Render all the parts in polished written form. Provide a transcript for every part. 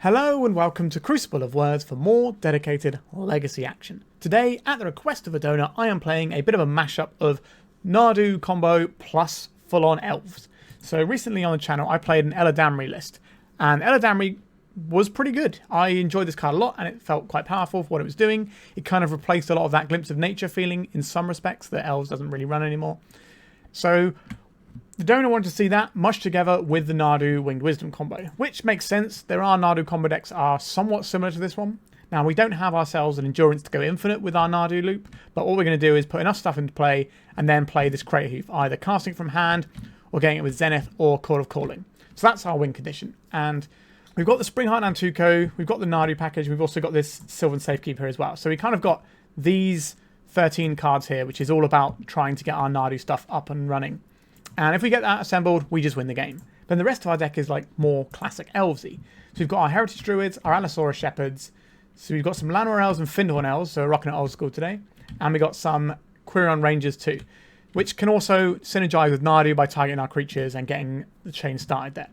Hello and welcome to Crucible of Words for more dedicated legacy action. Today, at the request of a donor, I am playing a bit of a mashup of Nadu combo plus full-on elves. So recently on the channel, I played an Eladamri list, and Eladamri was pretty good. I enjoyed this card a lot, and it felt quite powerful for what it was doing. It kind of replaced a lot of that glimpse of nature feeling in some respects that elves doesn't really run anymore. So the donor wanted to see that mushed together with the Nadu Winged Wisdom combo, which makes sense. There are Nadu combo decks are somewhat similar to this one. Now, we don't have ourselves an endurance to go infinite with our Nadu loop, but what we're going to do is put enough stuff into play and then play this Craterhoof, either casting from hand or getting it with Zenith or Chord of Calling. So that's our win condition. And we've got the Springheart Nantuko, we've got the Nadu package, we've also got this Sylvan Safekeeper as well. So we kind of got these 13 cards here, which is all about trying to get our Nadu stuff up and running. And if we get that assembled, we just win the game. Then the rest of our deck is like more classic elvesy. So we've got our Heritage Druids, our Allosaurus Shepherds. So we've got some Llanowar Elves and Fyndhorn Elves, so we're rocking it old school today. And we got some Quirion Rangers too, which can also synergize with Nadu by targeting our creatures and getting the chain started there.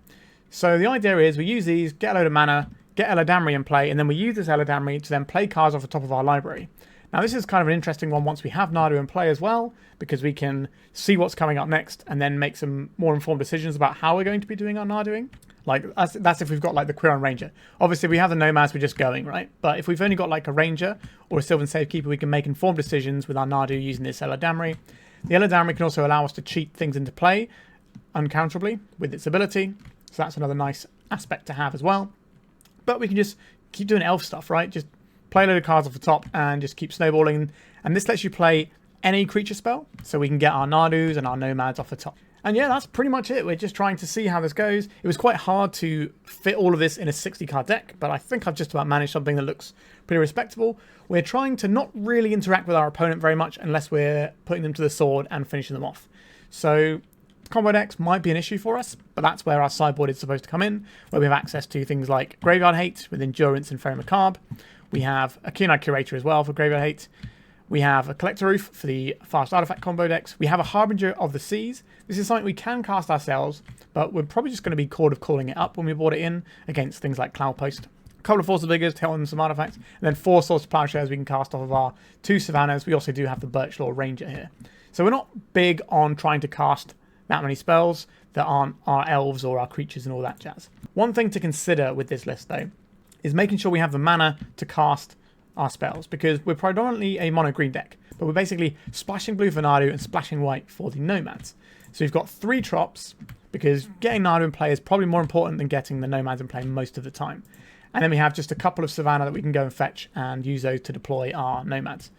So the idea is we use these, get a load of mana, get Eladamri in play, and then we use this Eladamri to then play cards off the top of our library. Now this is kind of an interesting one once we have Nadu in play as well, because we can see what's coming up next and then make some more informed decisions about how we're going to be doing our Naduing. Like, that's if we've got like the Quirion Ranger. Obviously, if we have the Nomads, we're just going, right? But if we've only got like a Ranger or a Sylvan Safekeeper, we can make informed decisions with our Nadu using this Eladamri. The Eladamri can also allow us to cheat things into play uncounterably with its ability. So that's another nice aspect to have as well. But we can just keep doing elf stuff, right? Just play a load of cards off the top and just keep snowballing. And this lets you play any creature spell, so we can get our Nadus and our Nomads off the top. And yeah, that's pretty much it. We're just trying to see how this goes. It was quite hard to fit all of this in a 60-card deck, but I think I've just about managed something that looks pretty respectable. We're trying to not really interact with our opponent very much unless we're putting them to the sword and finishing them off. So combo decks might be an issue for us, but that's where our sideboard is supposed to come in, where we have access to things like Graveyard Hate with Endurance and Faerie Macabre. We have a Keen-Eyed Curator as well for Graveyard Hate. We have a Collector Ouphe for the fast artifact combo decks. We have a Harbinger of the Seas. This is something we can cast ourselves, but we're probably just going to be Chord of Calling it up when we brought it in against things like Cloudpost. A couple of Force of Vigors to help them some artifacts, and then 4 Swords to Plowshares we can cast off of our 2 Savannahs. We also do have the Birchlore Ranger here. So we're not big on trying to cast that many spells that aren't our elves or our creatures and all that jazz. One thing to consider with this list, though, is making sure we have the mana to cast our spells, because we're predominantly a mono green deck, but we're basically splashing blue for Nadu and splashing white for the Nomads. So we've got 3 drops, because getting Nadu in play is probably more important than getting the Nomads in play most of the time. And then we have just a couple of Savannah that we can go and fetch and use those to deploy our Nomads.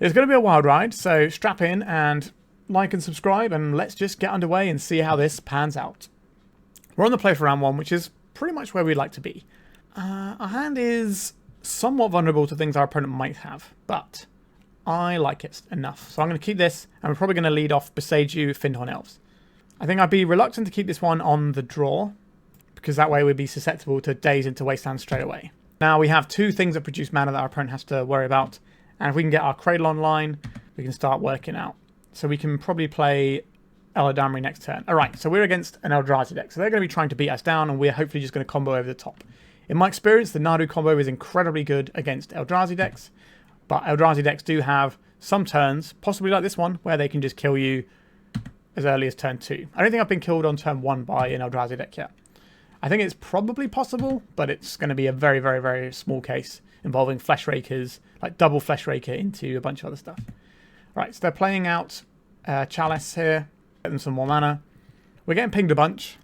It's going to be a wild ride, so strap in and like and subscribe, and let's just get underway and see how this pans out. We're on the play for round 1, which is pretty much where we'd like to be. Our hand is somewhat vulnerable to things our opponent might have, but I like it enough. So I'm going to keep this, and we're probably going to lead off Boseiju, Fyndhorn Elves. I think I'd be reluctant to keep this one on the draw, because that way we'd be susceptible to Daze into Wasteland straight away. Now we have 2 things that produce mana that our opponent has to worry about, and if we can get our Cradle online, we can start working out. So we can probably play Eladamri next turn. Alright, so we're against an Eldrazi deck, so they're going to be trying to beat us down, and we're hopefully just going to combo over the top. In my experience, the Nadu combo is incredibly good against Eldrazi decks, but Eldrazi decks do have some turns, possibly like this one, where they can just kill you as early as turn 2. I don't think I've been killed on turn 1 by an Eldrazi deck yet. I think it's probably possible, but it's going to be a very, very, very small case involving Flesh Rakers, like double Flesh Raker into a bunch of other stuff. Right, so they're playing out Chalice here, getting some more mana. We're getting pinged a bunch,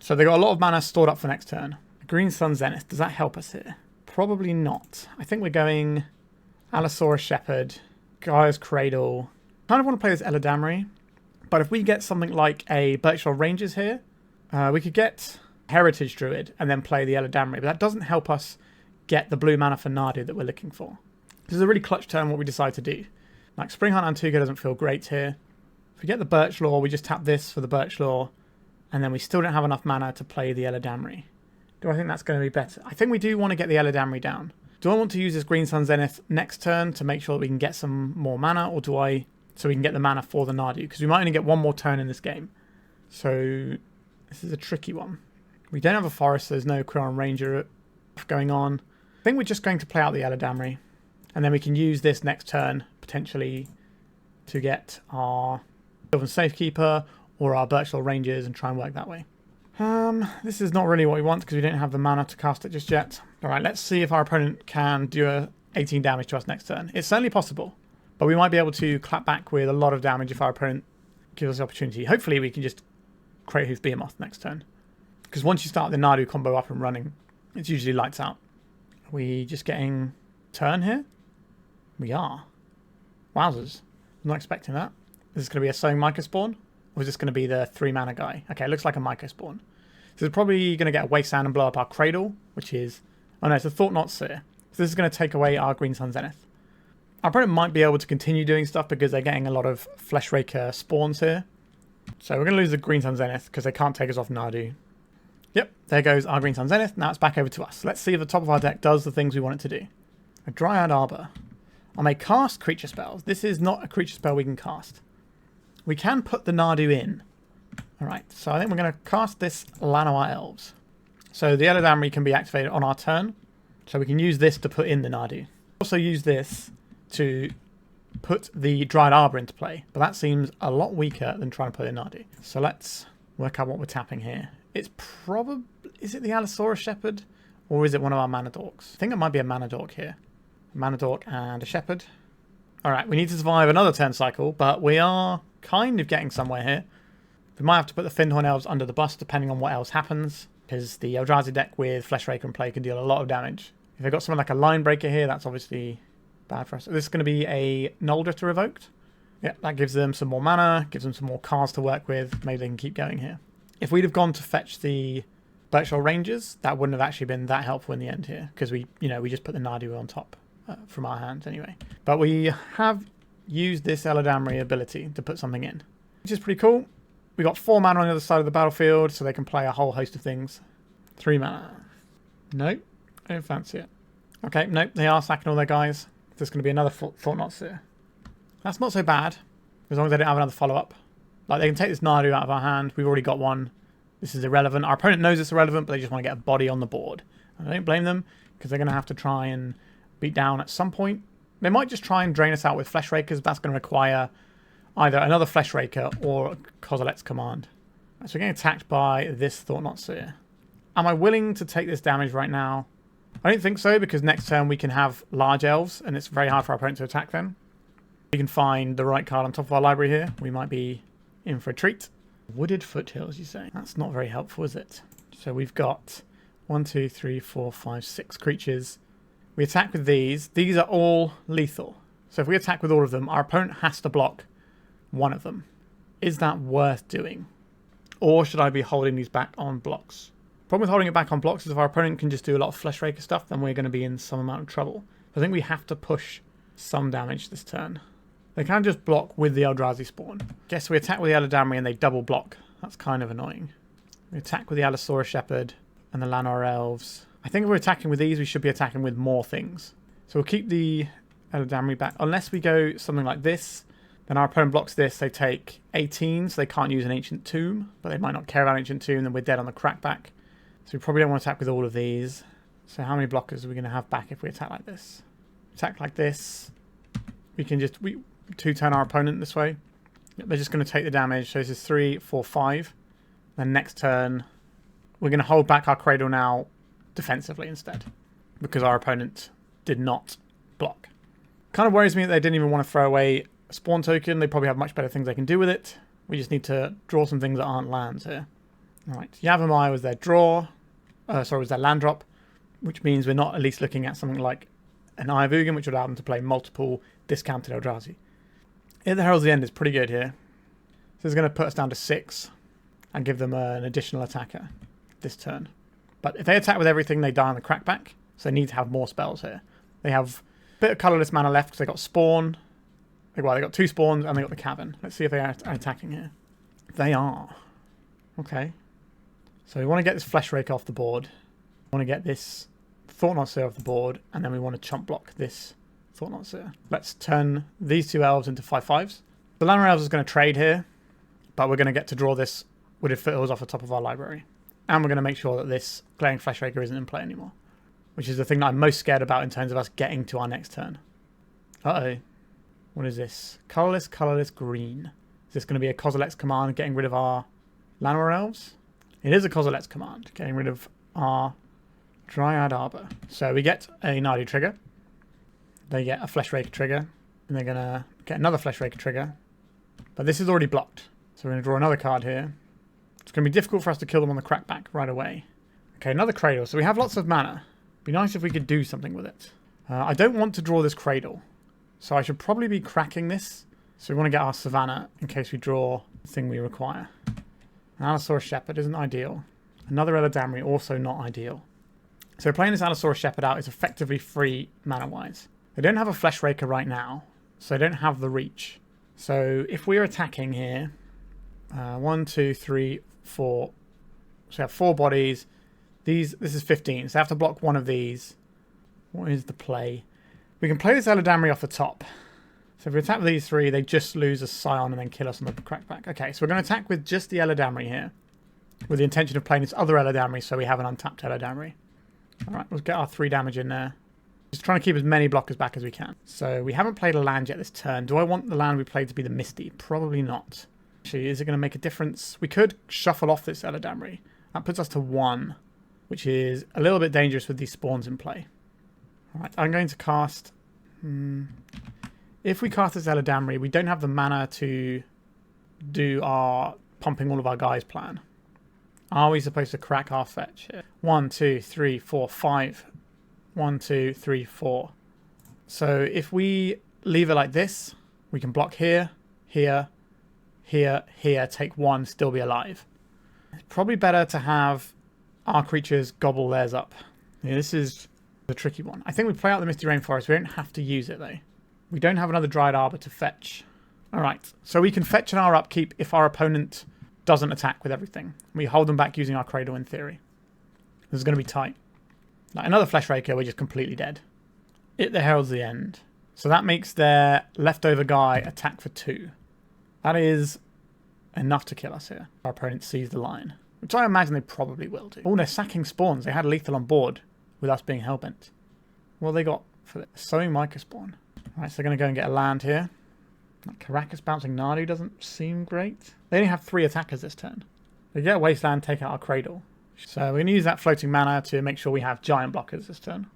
so they've got a lot of mana stored up for next turn. Green Sun Zenith, does that help us here? Probably not. I think we're going Allosaurus Shepherd, Gaea's Cradle. Kind of want to play this Eladamri, but if we get something like a Birchlore Rangers here, we could get Heritage Druid and then play the Eladamri, but that doesn't help us get the blue mana for Nadu that we're looking for. This is a really clutch turn what we decide to do. Like Springheart Nantuko doesn't feel great here. If we get the Birchlore, we just tap this for the Birchlore, and then we still don't have enough mana to play the Eladamri. Do I think that's going to be better? I think we do want to get the Eladamri down. Do I want to use this Green Sun Zenith next turn to make sure that we can get some more mana, or do I, so we can get the mana for the Nadu? Because we might only get one more turn in this game. So this is a tricky one. We don't have a forest, so there's no Quirion Ranger going on. I think we're just going to play out the Eladamri. And then we can use this next turn, potentially, to get our Sylvan Safekeeper or our Birchlore Rangers and try and work that way. This is not really what we want because we don't have the mana to cast it just yet. Alright, let's see if our opponent can do a 18 damage to us next turn. It's certainly possible, but we might be able to clap back with a lot of damage if our opponent gives us the opportunity. Hopefully we can just Craterhoof Behemoth next turn. Because once you start the Nadu combo up and running, it's usually lights out. Are we just getting turn here? We are. Wowzers. I'm not expecting that. Is this going to be a Sowing Myco spawn? Or is this going to be the 3-mana guy? Okay, it looks like a Myco spawn. So it's probably going to get a Wasteland and blow up our Cradle, which is... Oh no, it's a Thought-Knot Seer. So this is going to take away our Green Sun Zenith. Our opponent might be able to continue doing stuff because they're getting a lot of Fleshraker spawns here. So we're going to lose the Green Sun Zenith because they can't take us off Nadu. Yep, there goes our Green Sun Zenith. Now it's back over to us. Let's see if the top of our deck does the things we want it to do. A Dryad Arbor. I may cast creature spells. This is not a creature spell we can cast. We can put the Nadu in. Alright, so I think we're going to cast this Llanowar Elves. So the Eladamri can be activated on our turn. So we can use this to put in the Nadu. Also use this to put the Dryad Arbor into play. But that seems a lot weaker than trying to put in Nadu. So let's work out what we're tapping here. It's probably... Is it the Allosaurus Shepherd? Or is it one of our Mana Dorks? I think it might be a Mana Dork here. A Mana Dork and a Shepherd. Alright, we need to survive another turn cycle, but we are kind of getting somewhere here. We might have to put the Fyndhorn Elves under the bus depending on what else happens, because the Eldrazi deck with Fleshraker in play can deal a lot of damage. If they've got something like a Line Breaker here, that's obviously bad for us. This is going to be a Null Drifter Revoked. Yeah, that gives them some more mana, gives them some more cards to work with. Maybe they can keep going here. If we'd have gone to fetch the Birchlore Rangers, that wouldn't have actually been that helpful in the end here, because we just put the Nadu on top from our hands anyway. But we have used this Eladamri ability to put something in, which is pretty cool. We got 4 mana on the other side of the battlefield, so they can play a whole host of things. 3 mana. Nope, I don't fancy it. Okay, nope, they are sacking all their guys. There's going to be another Thought-Knot Seer. That's not so bad, as long as they don't have another follow-up. Like, they can take this Nadu out of our hand. We've already got one. This is irrelevant. Our opponent knows it's irrelevant, but they just want to get a body on the board. I don't blame them, because they're going to have to try and beat down at some point. They might just try and drain us out with Fleshrakers. That's going to require either another Fleshraker or Kozilek's Command. So we're getting attacked by this Thought-Knot Seer. Am I willing to take this damage right now? I don't think so, because next turn we can have large elves, and it's very hard for our opponent to attack them. We can find the right card on top of our library here. We might be in for a treat. Wooded Foothills, you say? That's not very helpful, is it? So we've got 1, 2, 3, 4, 5, 6 creatures. We attack with these. These are all lethal. So if we attack with all of them, our opponent has to block one of them. Is that worth doing? Or should I be holding these back on blocks? Problem with holding it back on blocks is if our opponent can just do a lot of Fleshraker stuff, then we're going to be in some amount of trouble. I think we have to push some damage this turn. They can just block with the Eldrazi spawn. Guess we attack with the Eladamri and they double block. That's kind of annoying. We attack with the Allosaurus Shepherd and the Llanowar Elves. I think if we're attacking with these, we should be attacking with more things. So we'll keep the Eladamri back. Unless we go something like this, then our opponent blocks this. They take 18, so they can't use an Ancient Tomb, but they might not care about Ancient Tomb, then we're dead on the crackback. So we probably don't want to attack with all of these. So how many blockers are we going to have back if we attack like this? Attack like this. We can just... two-turn our opponent this way. They're just going to take the damage. So this is 3, 4, 5. Then next turn, we're going to hold back our Cradle now defensively instead, because our opponent did not block. Kind of worries me that they didn't even want to throw away a spawn token. They probably have much better things they can do with it. We just need to draw some things that aren't lands here. Alright, Yavimaya was their draw. Was their land drop, which means we're not at least looking at something like an Eye of Ugin, which would allow them to play multiple discounted Eldrazi. The Herald's the End is pretty good here. So it's going to put us down to 6 and give them an additional attacker this turn. But if they attack with everything, they die on the crackback. So they need to have more spells here. They have a bit of colourless mana left because they got Spawn. Well, they got 2 Spawns and they got the Cavern. Let's see if they are attacking here. They are. Okay. So we want to get this Fleshrake off the board. We want to get this Thought-Knot Seer off the board. And then we want to chump block this Thought-Knot Seer. Let's turn these 2 elves into 5/5s. The Llanowar Elves is going to trade here, but we're going to get to draw this Wooded Foothills off the top of our library. And we're going to make sure that this Glaring Fleshraker isn't in play anymore. Which is the thing that I'm most scared about in terms of us getting to our next turn. Uh-oh. What is this? Colourless, colourless, green. Is this going to be a Kozilek's command getting rid of our Llanowar Elves? It is a Kozilek's command getting rid of our Dryad Arbor. So we get a Nadu trigger. They get a Fleshraker trigger. And they're going to get another Fleshraker trigger. But this is already blocked. So we're going to draw another card here. It's going to be difficult for us to kill them on the crackback right away. Okay, another Cradle. So we have lots of mana. Be nice if we could do something with it. I don't want to draw this Cradle. So I should probably be cracking this. So we want to get our Savannah in case we draw the thing we require. An Allosaurus Shepherd isn't ideal. Another Eladamri, also not ideal. So playing this Allosaurus Shepherd out is effectively free mana-wise. They don't have a Fleshraker right now, so they don't have the reach. So if we are attacking here, 1, 2, 3, 4. So we have 4 bodies. This is 15, so I have to block one of these. What is the play? We can play this Eladamri off the top. So if we attack with these 3, they just lose a Scion and then kill us on the crackback. Okay, so we're going to attack with just the Eladamri here. With the intention of playing this other Eladamri so we have an untapped Eladamri. Alright, let's get our 3 damage in there. Just trying to keep as many blockers back as we can. So we haven't played a land yet this turn. Do I want the land we played to be the Misty? Probably not. Actually, is it going to make a difference? We could shuffle off this Eladamri. That puts us to 1. Which is a little bit dangerous with these spawns in play. Alright, I'm going to cast... If we cast this Eladamri, we don't have the mana to do our pumping all of our guys plan. Are we supposed to crack our fetch here? 1, 2, 3, 4, 5. 1, 2, 3, 4. So if we leave it like this, we can block here, here, here, here, take 1, still be alive. It's probably better to have our creatures gobble theirs up. Yeah, this is the tricky one. I think we play out the Misty Rainforest. We don't have to use it, though. We don't have another Dryad Arbor to fetch. Alright, so we can fetch in our upkeep if our opponent doesn't attack with everything. We hold them back using our Cradle in theory. This is going to be tight. Like another Fleshraker, we're just completely dead. It the heralds the end. So that makes their leftover guy attack for 2. That is enough to kill us here. Our opponent sees the line. Which I imagine they probably will do. Oh, they're sacking spawns. They had lethal on board with us being hellbent. What have they got for it? Sowing Mica spawn. Alright, so they're going to go and get a land here. That Caracas bouncing Nadu doesn't seem great. They only have 3 attackers this turn. They get a wasteland, take out our Cradle. So we're going to use that floating mana to make sure we have giant blockers this turn.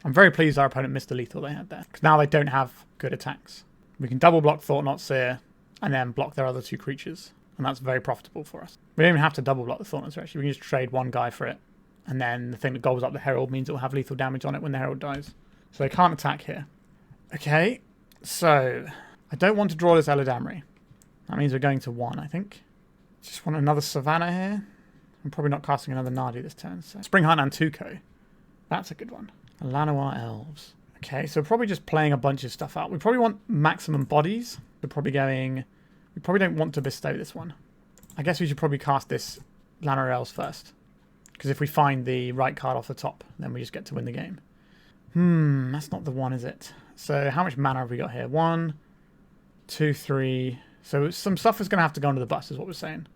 I'm very pleased our opponent missed the lethal they had there. Because now they don't have good attacks. We can double block Thought-Knot Seer and then block their other 2 creatures. And that's very profitable for us. We don't even have to double block the Thought-Knot Seer actually. We can just trade 1 guy for it. And then the thing that gobbles up the Herald means it will have lethal damage on it when the Herald dies. So they can't attack here. Okay, so I don't want to draw this Eladamri. That means we're going to 1, I think. Just want another Savannah here. I'm probably not casting another Nadu this turn. So Springheart Nantuko. That's a good one. Llanowar Elves. Okay, so we're probably just playing a bunch of stuff out. We probably want maximum bodies. We're probably going... We probably don't want to bestow this one. I guess we should probably cast this Llanowar Elves first. Because if we find the right card off the top, then we just get to win the game. That's not the one, is it? So how much mana have we got here? 1, 2, 3. So some stuff is going to have to go under the bus, is what we're saying.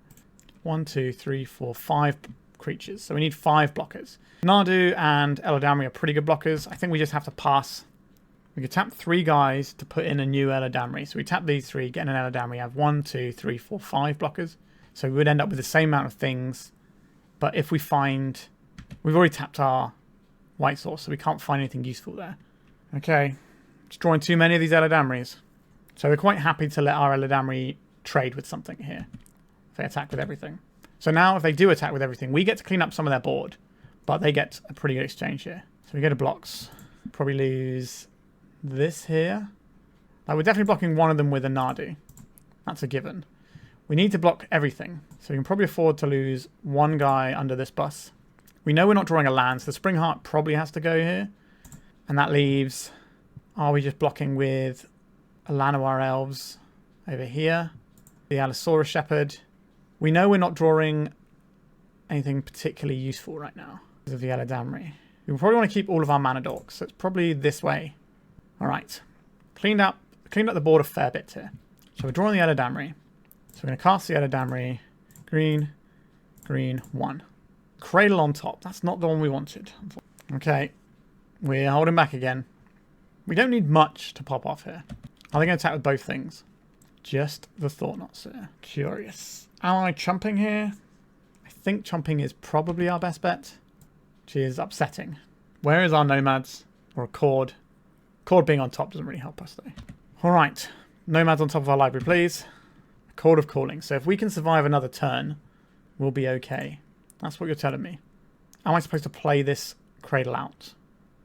1, 2, 3, 4, 5 creatures. So we need 5 blockers. Nadu and Eladamri are pretty good blockers. I think we just have to pass. We could tap 3 guys to put in a new Eladamri. So we tap these 3, get an Eladamri, have 1, 2, 3, 4, 5 blockers. So we would end up with the same amount of things. But if we find... We've already tapped our white source, so we can't find anything useful there. Okay. Just drawing too many of these Eladamris. So we're quite happy to let our Eladamri trade with something here. If they attack with everything. So now if they do attack with everything, we get to clean up some of their board. But they get a pretty good exchange here. So we go to blocks. Probably lose this here. Like we're definitely blocking one of them with a Nadu. That's a given. We need to block everything. So we can probably afford to lose 1 guy under this bus. We know we're not drawing a land, so the Springheart probably has to go here. And that leaves... Are we just blocking with a Llanowar Elves over here? The Allosaurus Shepherd. We know we're not drawing anything particularly useful right now because of the Eladamri. We probably want to keep all of our mana dorks, so it's probably this way. Alright. Cleaned up the board a fair bit here. So we're drawing the Eladamri. So we're going to cast the Eladamri. Green, green, 1. Cradle on top. That's not the one we wanted. Okay. We're holding back again. We don't need much to pop off here. Are they going to attack with both things? Just the thought not, sir. Curious. Am I chumping here? I think chumping is probably our best bet, which is upsetting. Where is our Nomads? Or a Chord? Chord being on top doesn't really help us, though. All right. Nomads on top of our library, please. Chord of Calling. So if we can survive another turn, we'll be okay. That's what you're telling me. Am I supposed to play this Cradle out?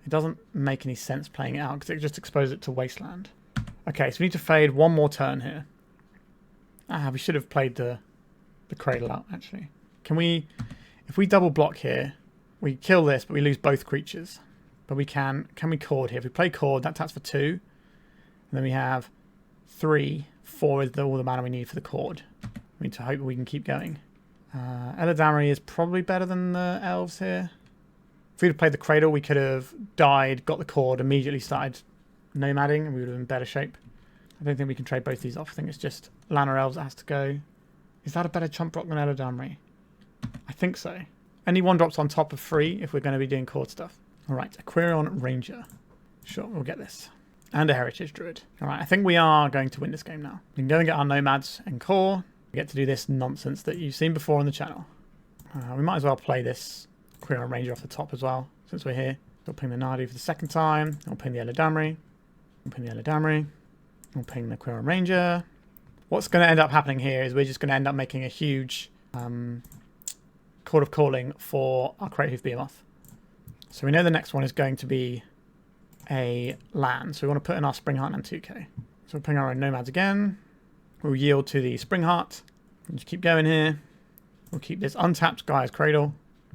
It doesn't make any sense playing it out because it just exposes it to Wasteland. Okay, so we need to fade one more turn here. We should have played the Cradle out, actually. Can we... If we double block here, we kill this, but we lose both creatures. But we can we Chord here? If we play Chord, that taps for 2. And then we have 3. 4 is all the mana we need for the Chord. We need to hope we can keep going. Eladamri is probably better than the Elves here. If we'd have played the Cradle, we could have died, got the Chord, immediately started nomading, and we would have been in better shape. I don't think we can trade both these off. I think it's just Llanowar Elves that has to go. Is that a better chump block than Eladamri? I think so. Only 1-drops on top of 3 if we're going to be doing Chord stuff. Alright, a Quirion Ranger. Sure, we'll get this. And a Heritage Druid. Alright, I think we are going to win this game now. We can go and get our Nomads en-Kor. We get to do this nonsense that you've seen before on the channel. We might as well play this Quirion Ranger off the top as well, since we're here. We'll ping the Nadu for the second time. We'll ping the Eladamri. We'll ping the Eladamri. We'll ping the Quirion Ranger. What's going to end up happening here is we're just going to end up making a huge Chord of Calling for our Craterhoof Behemoth. So we know the next one is going to be a land. So we want to put in our Springheart Nantuko. So we'll ping our own Nomads again. We'll yield to the Springheart. We'll just keep going here. We'll keep this untapped Gaea's Cradle.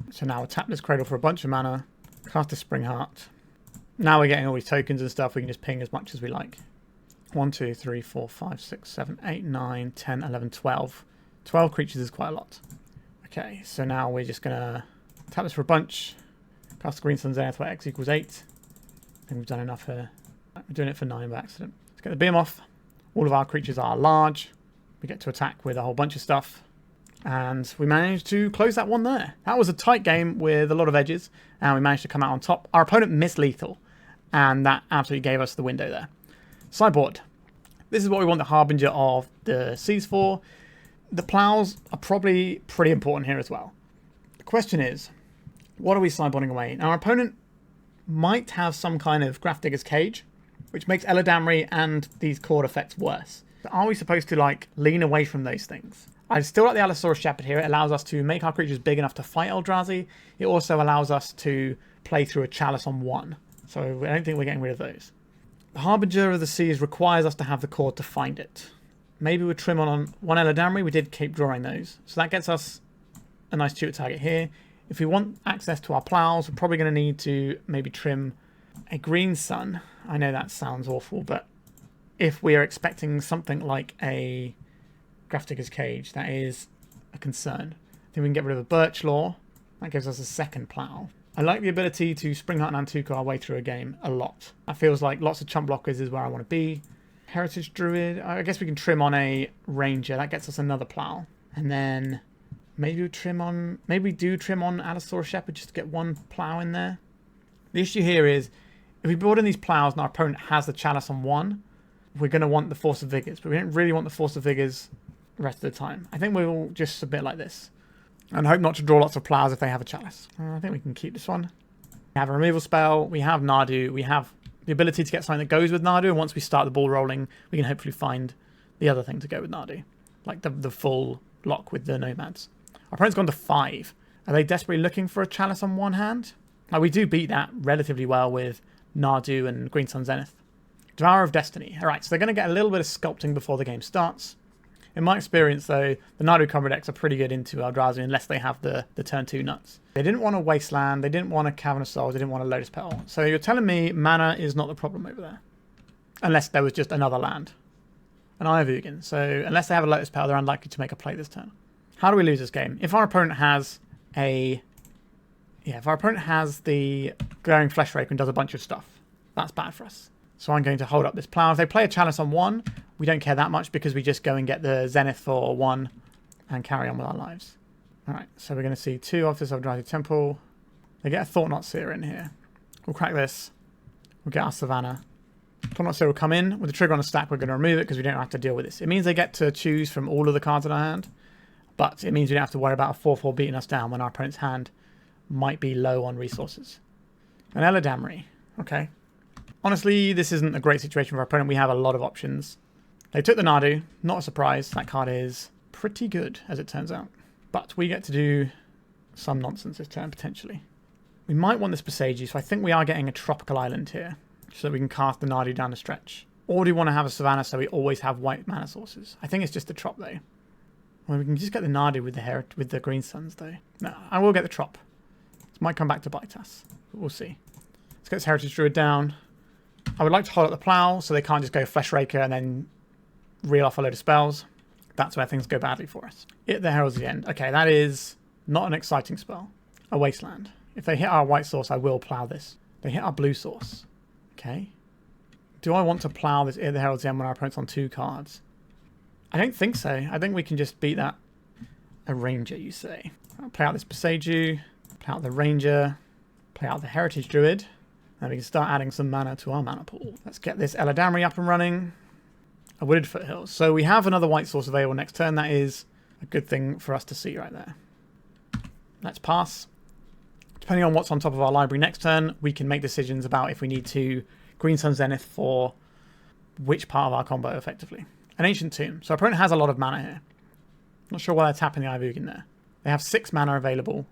So now we'll tap this Cradle for a bunch of mana. Cast the Springheart. Now we're getting all these tokens and stuff. We can just ping as much as we like. 1, 2, 3, 4, 5, 6, 7, 8, 9, 10, 11, 12. 12 creatures is quite a lot. Okay, so now we're just going to tap this for a bunch. Cast the Green Sun Zenith where X equals 8. I think we've done enough here. We're doing it for 9 by accident. Let's get the Behemoth. All of our creatures are large. We get to attack with a whole bunch of stuff. And we managed to close that one there. That was a tight game with a lot of edges. And we managed to come out on top. Our opponent missed lethal. And that absolutely gave us the window there. Sideboard. This is what we want the Harbinger of the Seas for. The plows are probably pretty important here as well. The question is, what are we sideboarding away? Now, our opponent might have some kind of Grafdigger's Cage, which makes Eladamri and these Chord effects worse. So are we supposed to, like, lean away from those things? I still like the Allosaurus Shepherd here. It allows us to make our creatures big enough to fight Eldrazi. It also allows us to play through a Chalice on 1. So I don't think we're getting rid of those. The Harbinger of the Seas requires us to have the Chord to find it. Maybe we'll trim on one Eladamri. We did keep drawing those. So that gets us a nice tutor target here. If we want access to our plows, we're probably going to need to maybe trim a Green Sun. I know that sounds awful, but if we are expecting something like a Grafdigger's Cage, that is a concern. I think we can get rid of a Birchlore. That gives us a second plow. I like the ability to Springheart Nantuko our way through a game a lot. That feels like lots of chump blockers is where I want to be. Heritage Druid. I guess we can trim on a Ranger. That gets us another plow. And then maybe we do trim on Allosaurus Shepherd just to get one plow in there. The issue here is if we build in these plows and our opponent has the Chalice on 1, we're going to want the Force of Vigors. But we don't really want the Force of Vigors the rest of the time. I think we'll just submit like this. And hope not to draw lots of plows if they have a Chalice. I think we can keep this one. We have a removal spell. We have Nadu. We have the ability to get something that goes with Nadu. And once we start the ball rolling, we can hopefully find the other thing to go with Nadu. Like the full lock with the Nomads. Our opponent's gone to 5. Are they desperately looking for a Chalice on one hand? Like, we do beat that relatively well with Nadu and Green Sun Zenith. Devourer of Destiny. Alright, so they're going to get a little bit of sculpting before the game starts. In my experience, though, the Nadu combo decks are pretty good into Eldrazi unless they have the turn 2 nuts. They didn't want a Wasteland, they didn't want a Cavern of Souls, they didn't want a Lotus Petal. So you're telling me mana is not the problem over there. Unless there was just another land. An Eye of Ugin. So unless they have a Lotus Petal, they're unlikely to make a play this turn. How do we lose this game? If our opponent has a... Yeah, if our opponent has the Glaring Flesh Rake and does a bunch of stuff, that's bad for us. So I'm going to hold up this plow. If they play a Chalice on 1, we don't care that much because we just go and get the Zenith for 1 and carry on with our lives. Alright, so we're going to see 2 Office of Dryad Temple. They get a Thought-Knot Seer in here. We'll crack this. We'll get our Savannah. Thought-Knot Seer will come in. With the trigger on the stack, we're going to remove it because we don't have to deal with this. It means they get to choose from all of the cards in our hand. But it means we don't have to worry about a 4-4 beating us down when our opponent's hand might be low on resources. An Eladamri. Okay. Honestly, this isn't a great situation for our opponent. We have a lot of options. They took the Nadu. Not a surprise. That card is pretty good, as it turns out. But we get to do some nonsense this turn, potentially. We might want this Boseiju, so I think we are getting a tropical island here, so that we can cast the Nadu down the stretch. Or do we want to have a Savannah so we always have white mana sources? I think it's just a trop, though. Well, we can just get the Nadu with the Green Suns, though. No, I will get the trop. This might come back to bite us. But we'll see. Let's get this Heritage Druid down. I would like to hold up the Plow, so they can't just go Flesh Raker and then reel off a load of spells. That's where things go badly for us. Hit the Herald's the End. Okay, that is not an exciting spell. A Wasteland. If they hit our white source, I will Plow this. They hit our blue source. Okay. Do I want to Plow this Hit the Herald's End when our opponent's on 2 cards? I don't think so. I think we can just beat that. A Ranger, you say. I'll play out this Boseiju. Play out the Ranger. Play out the Heritage Druid. And we can start adding some mana to our mana pool. Let's get this Eladamri up and running. A Wooded Foothills. So we have another white source available next turn. That is a good thing for us to see right there. Let's pass. Depending on what's on top of our library next turn, we can make decisions about if we need to Green Sun Zenith for which part of our combo, effectively. An Ancient Tomb. So our opponent has a lot of mana here. Not sure why they're tapping the Ivugin there. They have 6 mana available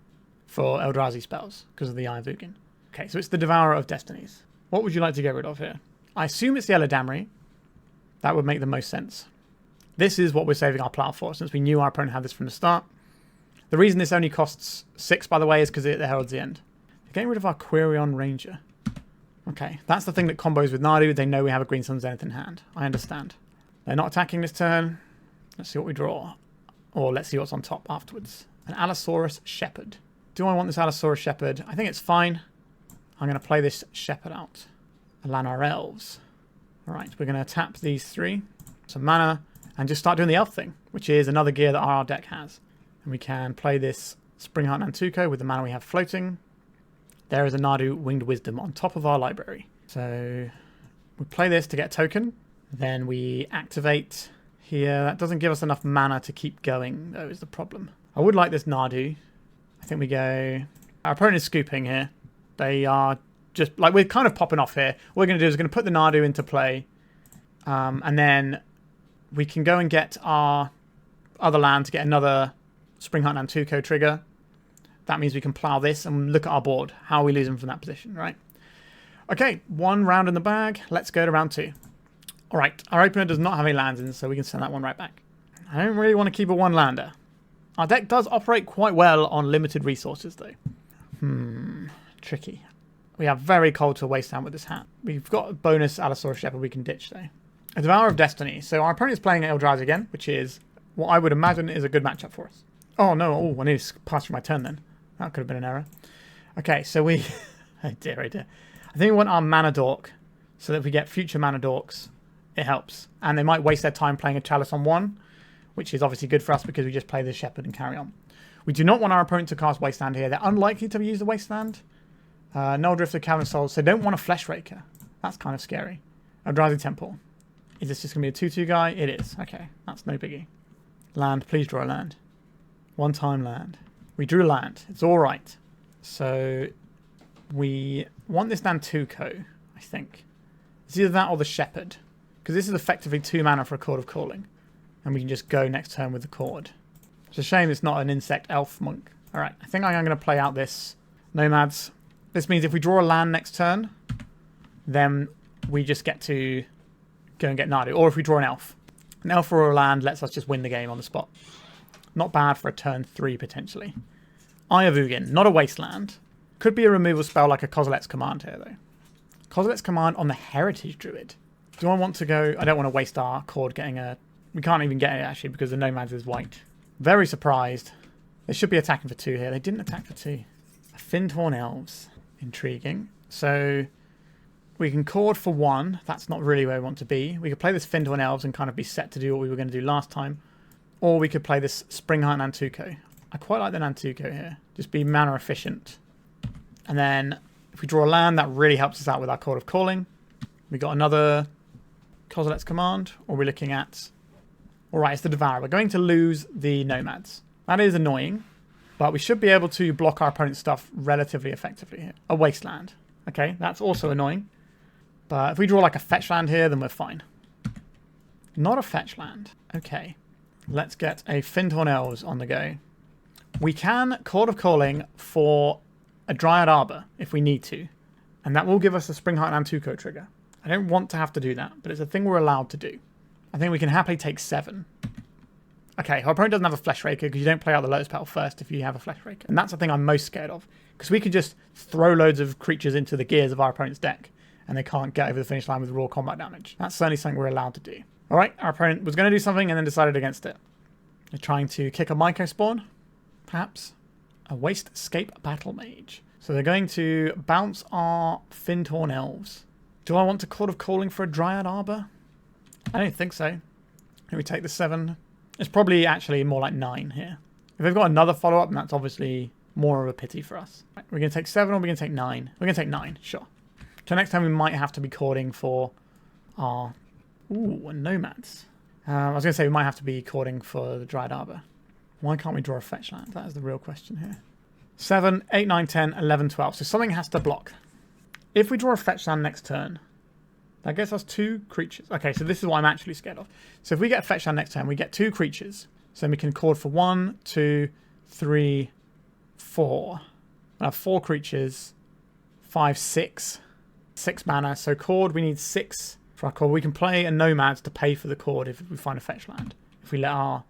for Eldrazi spells because of the Ivugin. Okay, so it's the Devourer of Destinies. What would you like to get rid of here? I assume it's the Eladamri. That would make the most sense. This is what we're saving our Plow for, since we knew our opponent had this from the start. The reason this only costs 6, by the way, is because it heralds the end. They're getting rid of our Quirion Ranger. Okay, that's the thing that combos with Nadu. They know we have a Green Sun Zenith in hand. I understand. They're not attacking this turn. Let's see what we draw. Or let's see what's on top afterwards. An Allosaurus Shepherd. Do I want this Allosaurus Shepherd? I think it's fine. I'm going to play this Shepherd out. Llanowar Elves. Alright, we're going to tap these 3. Some mana. And just start doing the elf thing. Which is another gear that our deck has. And we can play this Springheart Nantuko with the mana we have floating. There is a Nadu Winged Wisdom on top of our library. So we play this to get a token. Then we activate here. That doesn't give us enough mana to keep going, though, is the problem. I would like this Nadu. I think we go... Our opponent is scooping here. They are just... Like, we're kind of popping off here. What we're going to do is we're going to put the Nadu into play. And then we can go and get our other land to get another Springheart Nantuko trigger. That means we can plow this and look at our board. How are we losing from that position, right? Okay, 1 round in the bag. Let's go to round 2. All right, our opener does not have any lands in, so we can send that one right back. I don't really want to keep a 1-lander. Our deck does operate quite well on limited resources, though. Tricky. We are very cold to a wasteland with this hat. We've got a bonus Allosaurus Shepherd we can ditch, though. A Devourer of Destiny. So our opponent is playing Eldrazi again, which is what I would imagine is a good matchup for us. Oh, no. Oh, I need to pass through my turn, then. That could have been an error. Okay, so we... oh, dear, oh, dear. I think we want our Mana Dork, so that if we get future Mana Dorks, it helps. And they might waste their time playing a Chalice on 1, which is obviously good for us because we just play the Shepherd and carry on. We do not want our opponent to cast Wasteland here. They're unlikely to use the Wasteland. Null Drifter, Cavern Souls, so they don't want a Flesh Raker. That's kind of scary. Eldrazi Temple. Is this just going to be a 2/2 guy? It is. Okay, that's no biggie. Land, please draw a land. 1-time land. We drew land. It's all right. So we want this Nantuko, I think. It's either that or the Shepherd. Because this is effectively 2 mana for a Chord of Calling. And we can just go next turn with the Chord. It's a shame it's not an insect elf monk. Alright, I think I'm going to play out this Nomads. This means if we draw a land next turn, then we just get to go and get Nadu. Or if we draw an elf. An elf or a land lets us just win the game on the spot. Not bad for a turn 3, potentially. Eye of Ugin, not a wasteland. Could be a removal spell like a Kozilek's Command here, though. Kozilek's Command on the Heritage Druid. Do I want to go... I don't want to waste our Chord getting a... We can't even get it, actually, because the Nomads is white. Very surprised. They should be attacking for 2 here. They didn't attack for 2. Fyndhorn Elves. Intriguing. So we can Chord for 1. That's not really where we want to be. We could play this Fyndhorn Elves and kind of be set to do what we were going to do last time. Or we could play this Springheart Nantuko. I quite like the Nantuko here. Just be mana efficient. And then if we draw a land, that really helps us out with our Chord of Calling. We got another Kozilek's Command, or we're looking at... Alright, it's the Devourer. We're going to lose the Nomads. That is annoying, but we should be able to block our opponent's stuff relatively effectively here. A Wasteland. Okay, that's also annoying. But if we draw like a fetch land here, then we're fine. Not a fetch land. Okay. Let's get a Fyndhorn Elves on the go. We can Chord of Calling for a Dryad Arbor if we need to. And that will give us a Springheart Nantuko trigger. I don't want to have to do that, but it's a thing we're allowed to do. I think we can happily take 7. Okay, our opponent doesn't have a Flesh Raker because you don't play out the Lotus Petal first if you have a Flesh Raker. And that's the thing I'm most scared of. Because we can just throw loads of creatures into the gears of our opponent's deck and they can't get over the finish line with raw combat damage. That's certainly something we're allowed to do. Alright, our opponent was going to do something and then decided against it. They're trying to kick a Myco Spawn, perhaps. A Wastes-Scape Battle Mage. So they're going to bounce our Fyndhorn Elves. Do I want to Chord of Calling for a Dryad Arbor? I don't think so. Can we take the 7? It's probably actually more like 9 here. If they've got another follow-up, then that's obviously more of a pity for us. Right, we're going to take 7 or we're going to take 9? We're going to take 9, sure. So next time we might have to be cording for our... Ooh, Nomads. I was going to say we might have to be cording for the Dryad Arbor. Why can't we draw a fetch land? That is the real question here. 7, 8, 9, 10, 11, 12. So something has to block. If we draw a fetch land next turn, that gets us 2 creatures. Okay, so this is what I'm actually scared of. So if we get a fetch land next turn, we get 2 creatures. So then we can chord for 1, 2, 3, 4. I have 4 creatures. 5, 6. 6 mana. So chord, we need 6 for our chord. We can play a Nomads to pay for the chord if we find a fetch land. If we let our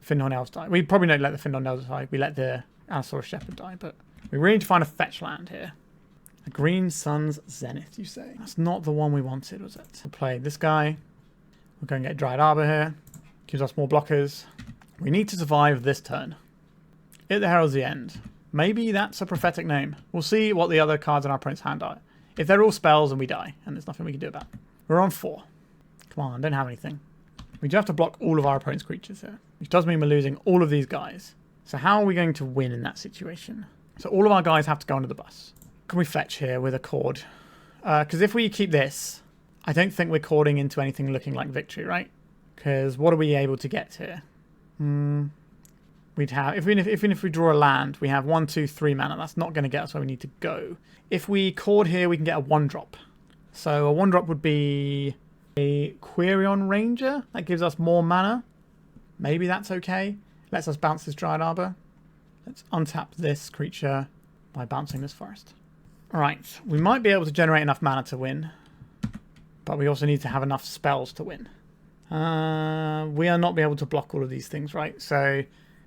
Fyndhorn Elves die. We probably don't let the Fyndhorn Elves die. We let the Allosaurus Shepherd die. But we really need to find a fetch land here. A Green Sun's Zenith, you say? That's not the one we wanted, was it? We'll play this guy. We're going to get Dryad Arbor here. Gives us more blockers. We need to survive this turn. It the Herald's the End. Maybe that's a prophetic name. We'll see what the other cards in our opponent's hand are. If they're all spells, then we die. And there's nothing we can do about it. We're on 4. Come on, don't have anything. We do have to block all of our opponent's creatures here. Which does mean we're losing all of these guys. So how are we going to win in that situation? So all of our guys have to go under the bus. Can we fetch here with a chord? Because if we keep this, I don't think we're chording into anything looking like victory, right? Because what are we able to get here? We'd have, even if we draw a land, we have 1, 2, 3 mana. That's not going to get us where we need to go. If we chord here, we can get a 1-drop. So a 1-drop would be a Quirion Ranger. That gives us more mana. Maybe that's okay. Lets us bounce this Dryad Arbor. Let's untap this creature by bouncing this forest. Alright, we might be able to generate enough mana to win. But we also need to have enough spells to win. We are not be able to block all of these things, right? So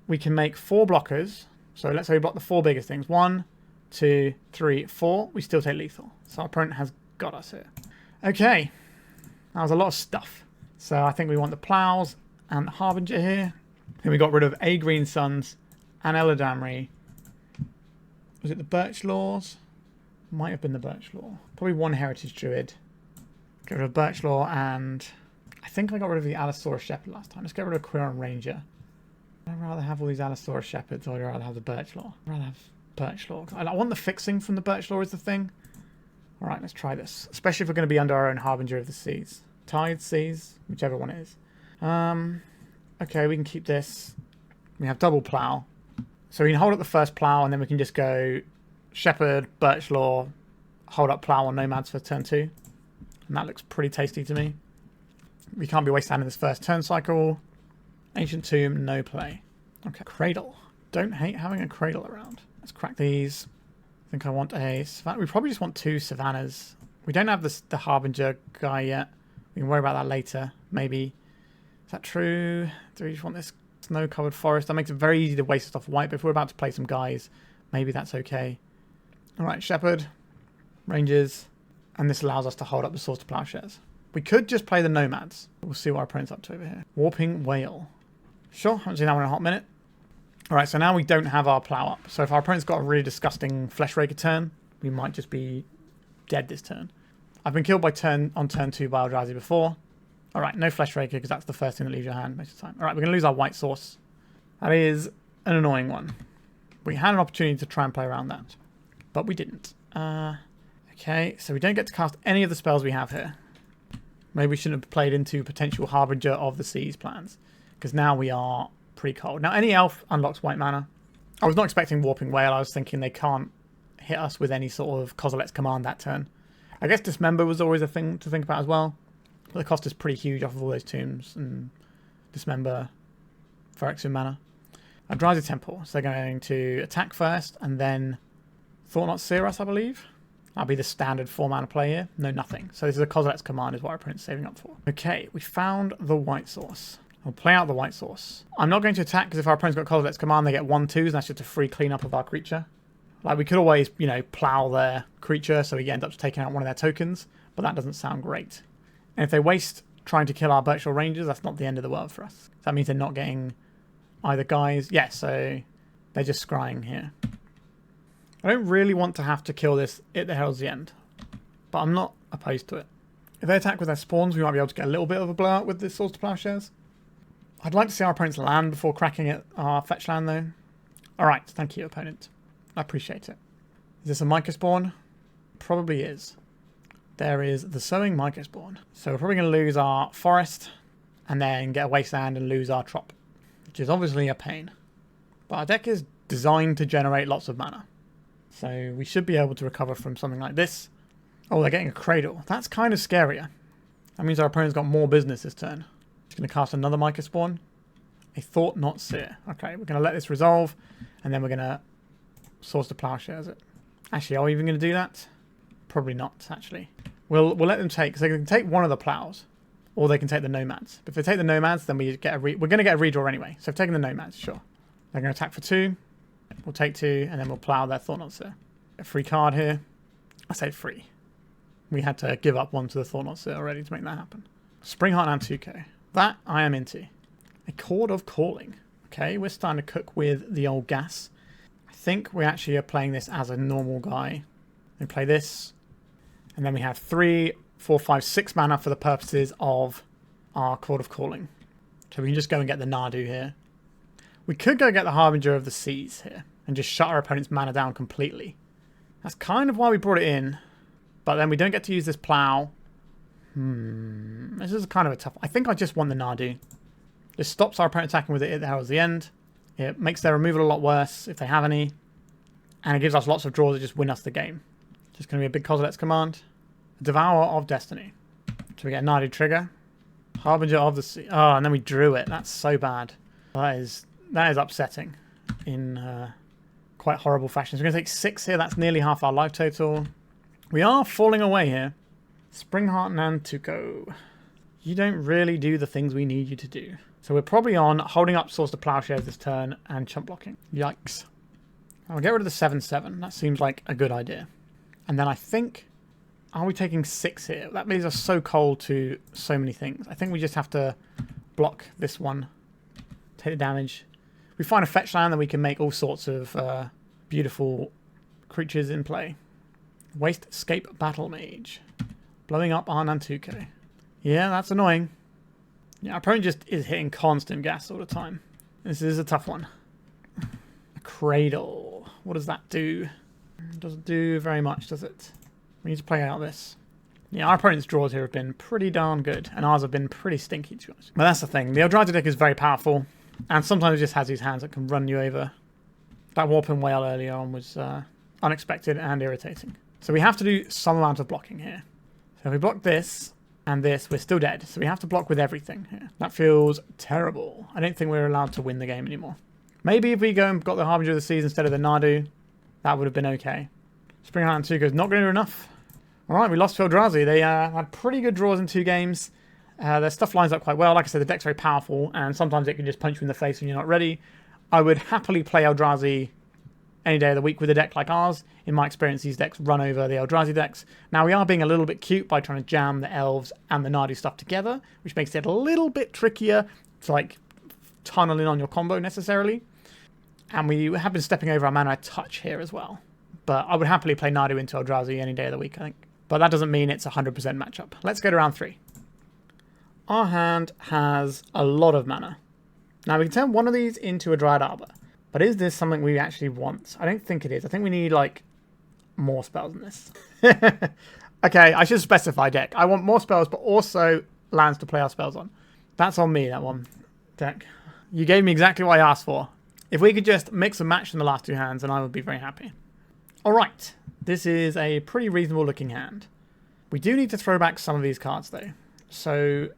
we can make 4 blockers. So let's say we block the 4 biggest things. 1, 2, 3, 4. We still take lethal. So our opponent has got us here. Okay. That was a lot of stuff. So I think we want the Plows and the Harbinger here. Then we got rid of a Green Suns and Eladamri. Was it the Birchlores? Might have been the Birchlore. Probably 1 Heritage Druid. Get rid of Birchlore and... I think I got rid of the Allosaurus Shepherd last time. Let's get rid of Quirion Ranger. I'd rather have all these Allosaurus Shepherds or I'd rather have the Birchlore. I'd rather have Birchlore. I want the fixing from the Birchlore is the thing. Alright, let's try this. Especially if we're going to be under our own Harbinger of the Seas. Tide, Seas, whichever one it is. Okay, we can keep this. We have double plow. So we can hold up the first plow and then we can just go Shepherd, Birchlore, hold up plow on Nomads for turn 2. And that looks pretty tasty to me. We can't be wastelanding this first turn cycle. Ancient Tomb, no play. Okay, Cradle. Don't hate having a Cradle around. Let's crack these. I think I want a Savannah. We probably just want 2 Savannahs. We don't have the Harbinger guy yet. We can worry about that later, maybe. Is that true? Do we just want this snow-covered forest? That makes it very easy to waste stuff white, but if we're about to play some guys, maybe that's okay. Alright, Shepherd, Rangers, and this allows us to hold up the Swords to Plowshares. We could just play the Nomads. We'll see what our opponent's up to over here. Warping Whale. Sure, haven't seen that one in a hot minute. Alright, so now we don't have our plow up. So if our opponent's got a really disgusting Flesh Raker turn, we might just be dead this turn. I've been killed on turn 2 by Eldrazi before. Alright, no Flesh Raker because that's the first thing that leaves your hand most of the time. Alright, we're going to lose our white source. That is an annoying one. We had an opportunity to try and play around that, but we didn't. Okay, so we don't get to cast any of the spells we have here. Maybe we shouldn't have played into potential Harbinger of the Seas plans, because now we are pretty cold. Now, any elf unlocks white mana. I was not expecting Warping Whale. I was thinking they can't hit us with any sort of Kozilek's Command that turn. I guess Dismember was always a thing to think about as well. But the cost is pretty huge off of all those tombs and Dismember Phyrexian mana. Dryad Temple. So they're going to attack first and then Thought-Knot Seer us, I believe. That'll be the standard 4-mana play here. No, nothing. So this is a Kozilek's Command is what our opponent's saving up for. Okay, we found the white source. I'll play out the white source. I'm not going to attack because if our opponent's got Kozilek's Command, they get 1/2s, and that's just a free cleanup of our creature. Like, we could always, you know, plow their creature so we end up taking out one of their tokens, but that doesn't sound great. And if they waste trying to kill our Birchlore Rangers, that's not the end of the world for us. So that means they're not getting either guys. Yeah, so they're just scrying here. I don't really want to have to kill this at the Herald's End, but I'm not opposed to it. If they attack with their spawns, we might be able to get a little bit of a blowout with this Swords to Plowshares. I'd like to see our opponent's land before cracking at our fetch land, though. Alright, thank you, opponent. I appreciate it. Is this a Mycospawn? Probably is. There is the Sowing Mycospawn. So we're probably going to lose our forest, and then get a wasteland and lose our trop, which is obviously a pain. But our deck is designed to generate lots of mana. So we should be able to recover from something like this. Oh, they're getting a Cradle. That's kind of scarier. That means our opponent's got more business this turn. Just going to cast another Mycospawn. A Thought-Knot Seer. Okay, we're going to let this resolve, and then we're going to Swords to Plowshares it. Actually, are we even going to do that? Probably not, actually. We'll let them take, because they can take one of the plows, or they can take the Nomads. But if they take the Nomads, then we get we're going to get a redraw anyway. So if taking the Nomads, sure. They're going to attack for 2. We'll take 2, and then we'll plow their Thought-Knot Seer. A free card here. I say free. We had to give up one to the Thought-Knot Seer already to make that happen. Springheart Nantuko. That I am into. A Chord of Calling. Okay, we're starting to cook with the old gas. I think we actually are playing this as a normal guy. We play this. And then we have 3, 4, 5, 6 mana for the purposes of our Chord of Calling. So we can just go and get the Nadu here. We could go get the Harbinger of the Seas here. And just shut our opponent's mana down completely. That's kind of why we brought it in. But then we don't get to use this plow. This is kind of a tough... I think I just want the Nadu. This stops our opponent attacking with it at the Herald's End. It makes their removal a lot worse, if they have any. And it gives us lots of draws that just win us the game. Just going to be a big Kozilek's Command. Devour of Destiny. So we get a Nadu trigger. Harbinger of the Sea. Oh, and then we drew it. That's so bad. That is upsetting in quite horrible fashion. So we're going to take 6 here. That's nearly half our life total. We are falling away here. Springheart Nantuko. You don't really do the things we need you to do. So we're probably on holding up Swords to Plowshares this turn and chump blocking. Yikes. I'll get rid of the 7/7. That seems like a good idea. And then I think... Are we taking 6 here? That leaves us so cold to so many things. I think we just have to block this one. Take the damage. We find a fetch land, then we can make all sorts of beautiful creatures in play. Waste-scape Battle Mage. Blowing up our Nantuko. Yeah, that's annoying. Yeah, our opponent just is hitting constant gas all the time. This is a tough one. A Cradle. What does that do? Doesn't do very much, does it? We need to play out this. Yeah, our opponent's draws here have been pretty darn good, and ours have been pretty stinky, to be honest. But that's the thing. The Eldrazi deck is very powerful, and sometimes it just has these hands that can run you over. That Warping Whale earlier on was unexpected and irritating. So we have to do some amount of blocking here. So if we block this and this, we're still dead. So we have to block with everything here. That feels terrible. I don't think we're allowed to win the game anymore. Maybe if we go and got the Harbinger of the Seas instead of the Nadu, that would have been okay. Springheart Nantuko is not going to do enough. Alright, we lost to Eldrazi. They had pretty good draws in 2 games. Their stuff lines up quite well. Like I said, the deck's very powerful, and sometimes it can just punch you in the face when you're not ready. I would happily play Eldrazi any day of the week with a deck like ours. In my experience, these decks run over the Eldrazi decks. Now, we are being a little bit cute by trying to jam the Elves and the Nadu stuff together, which makes it a little bit trickier to, like, tunnel in on your combo necessarily. And we have been stepping over our mana a touch here as well. But I would happily play Nadu into Eldrazi any day of the week, I think. But that doesn't mean it's a 100% matchup. Let's go to round 3. Our hand has a lot of mana. Now, we can turn one of these into a Dryad Arbor. But is this something we actually want? I don't think it is. I think we need, like, more spells than this. Okay, I should specify deck. I want more spells, but also lands to play our spells on. That's on me, that one. Deck. You gave me exactly what I asked for. If we could just mix and match in the last two hands, then I would be very happy. Alright, this is a pretty reasonable looking hand. We do need to throw back some of these cards, though. So,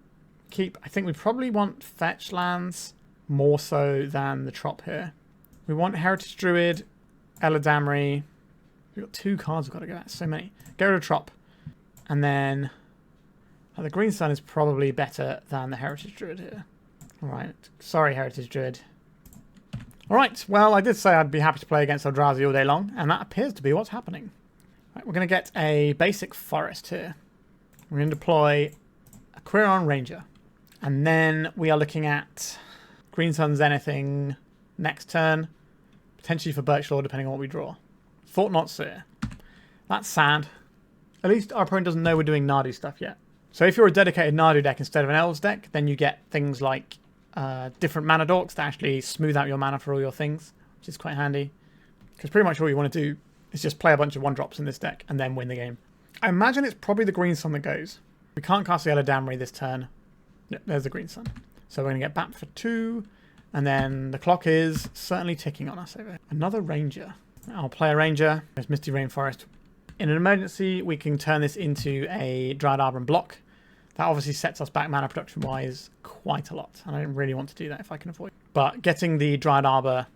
I think we probably want fetch lands more so than the Trop here. We want Heritage Druid, Eladamri. We've got 2 cards we've got to go at. So many. Go to Trop. And then the Green Sun is probably better than the Heritage Druid here. Alright. Sorry, Heritage Druid. Alright. Well, I did say I'd be happy to play against Eldrazi all day long. And that appears to be what's happening. Right, we're going to get a basic forest here. We're going to deploy a Quirion Ranger. And then we are looking at Green Sun Zenithing next turn. Potentially for Birchlore, depending on what we draw. Thought not, sir. That's sad. At least our opponent doesn't know we're doing Nadu stuff yet. So if you're a dedicated Nadu deck instead of an Elves deck, then you get things like different mana dorks that actually smooth out your mana for all your things, which is quite handy. Because pretty much all you want to do is just play a bunch of 1-drops in this deck and then win the game. I imagine it's probably the Green Sun that goes. We can't cast the Eladamri this turn. Yep, there's the Green Sun. So we're going to get back for 2. And then the clock is certainly ticking on us over here. Another Ranger. I'll play a Ranger. There's Misty Rainforest. In an emergency, we can turn this into a Dryad Arbor and block. That obviously sets us back mana production-wise quite a lot. And I don't really want to do that if I can avoid it. But getting the Dryad Arbor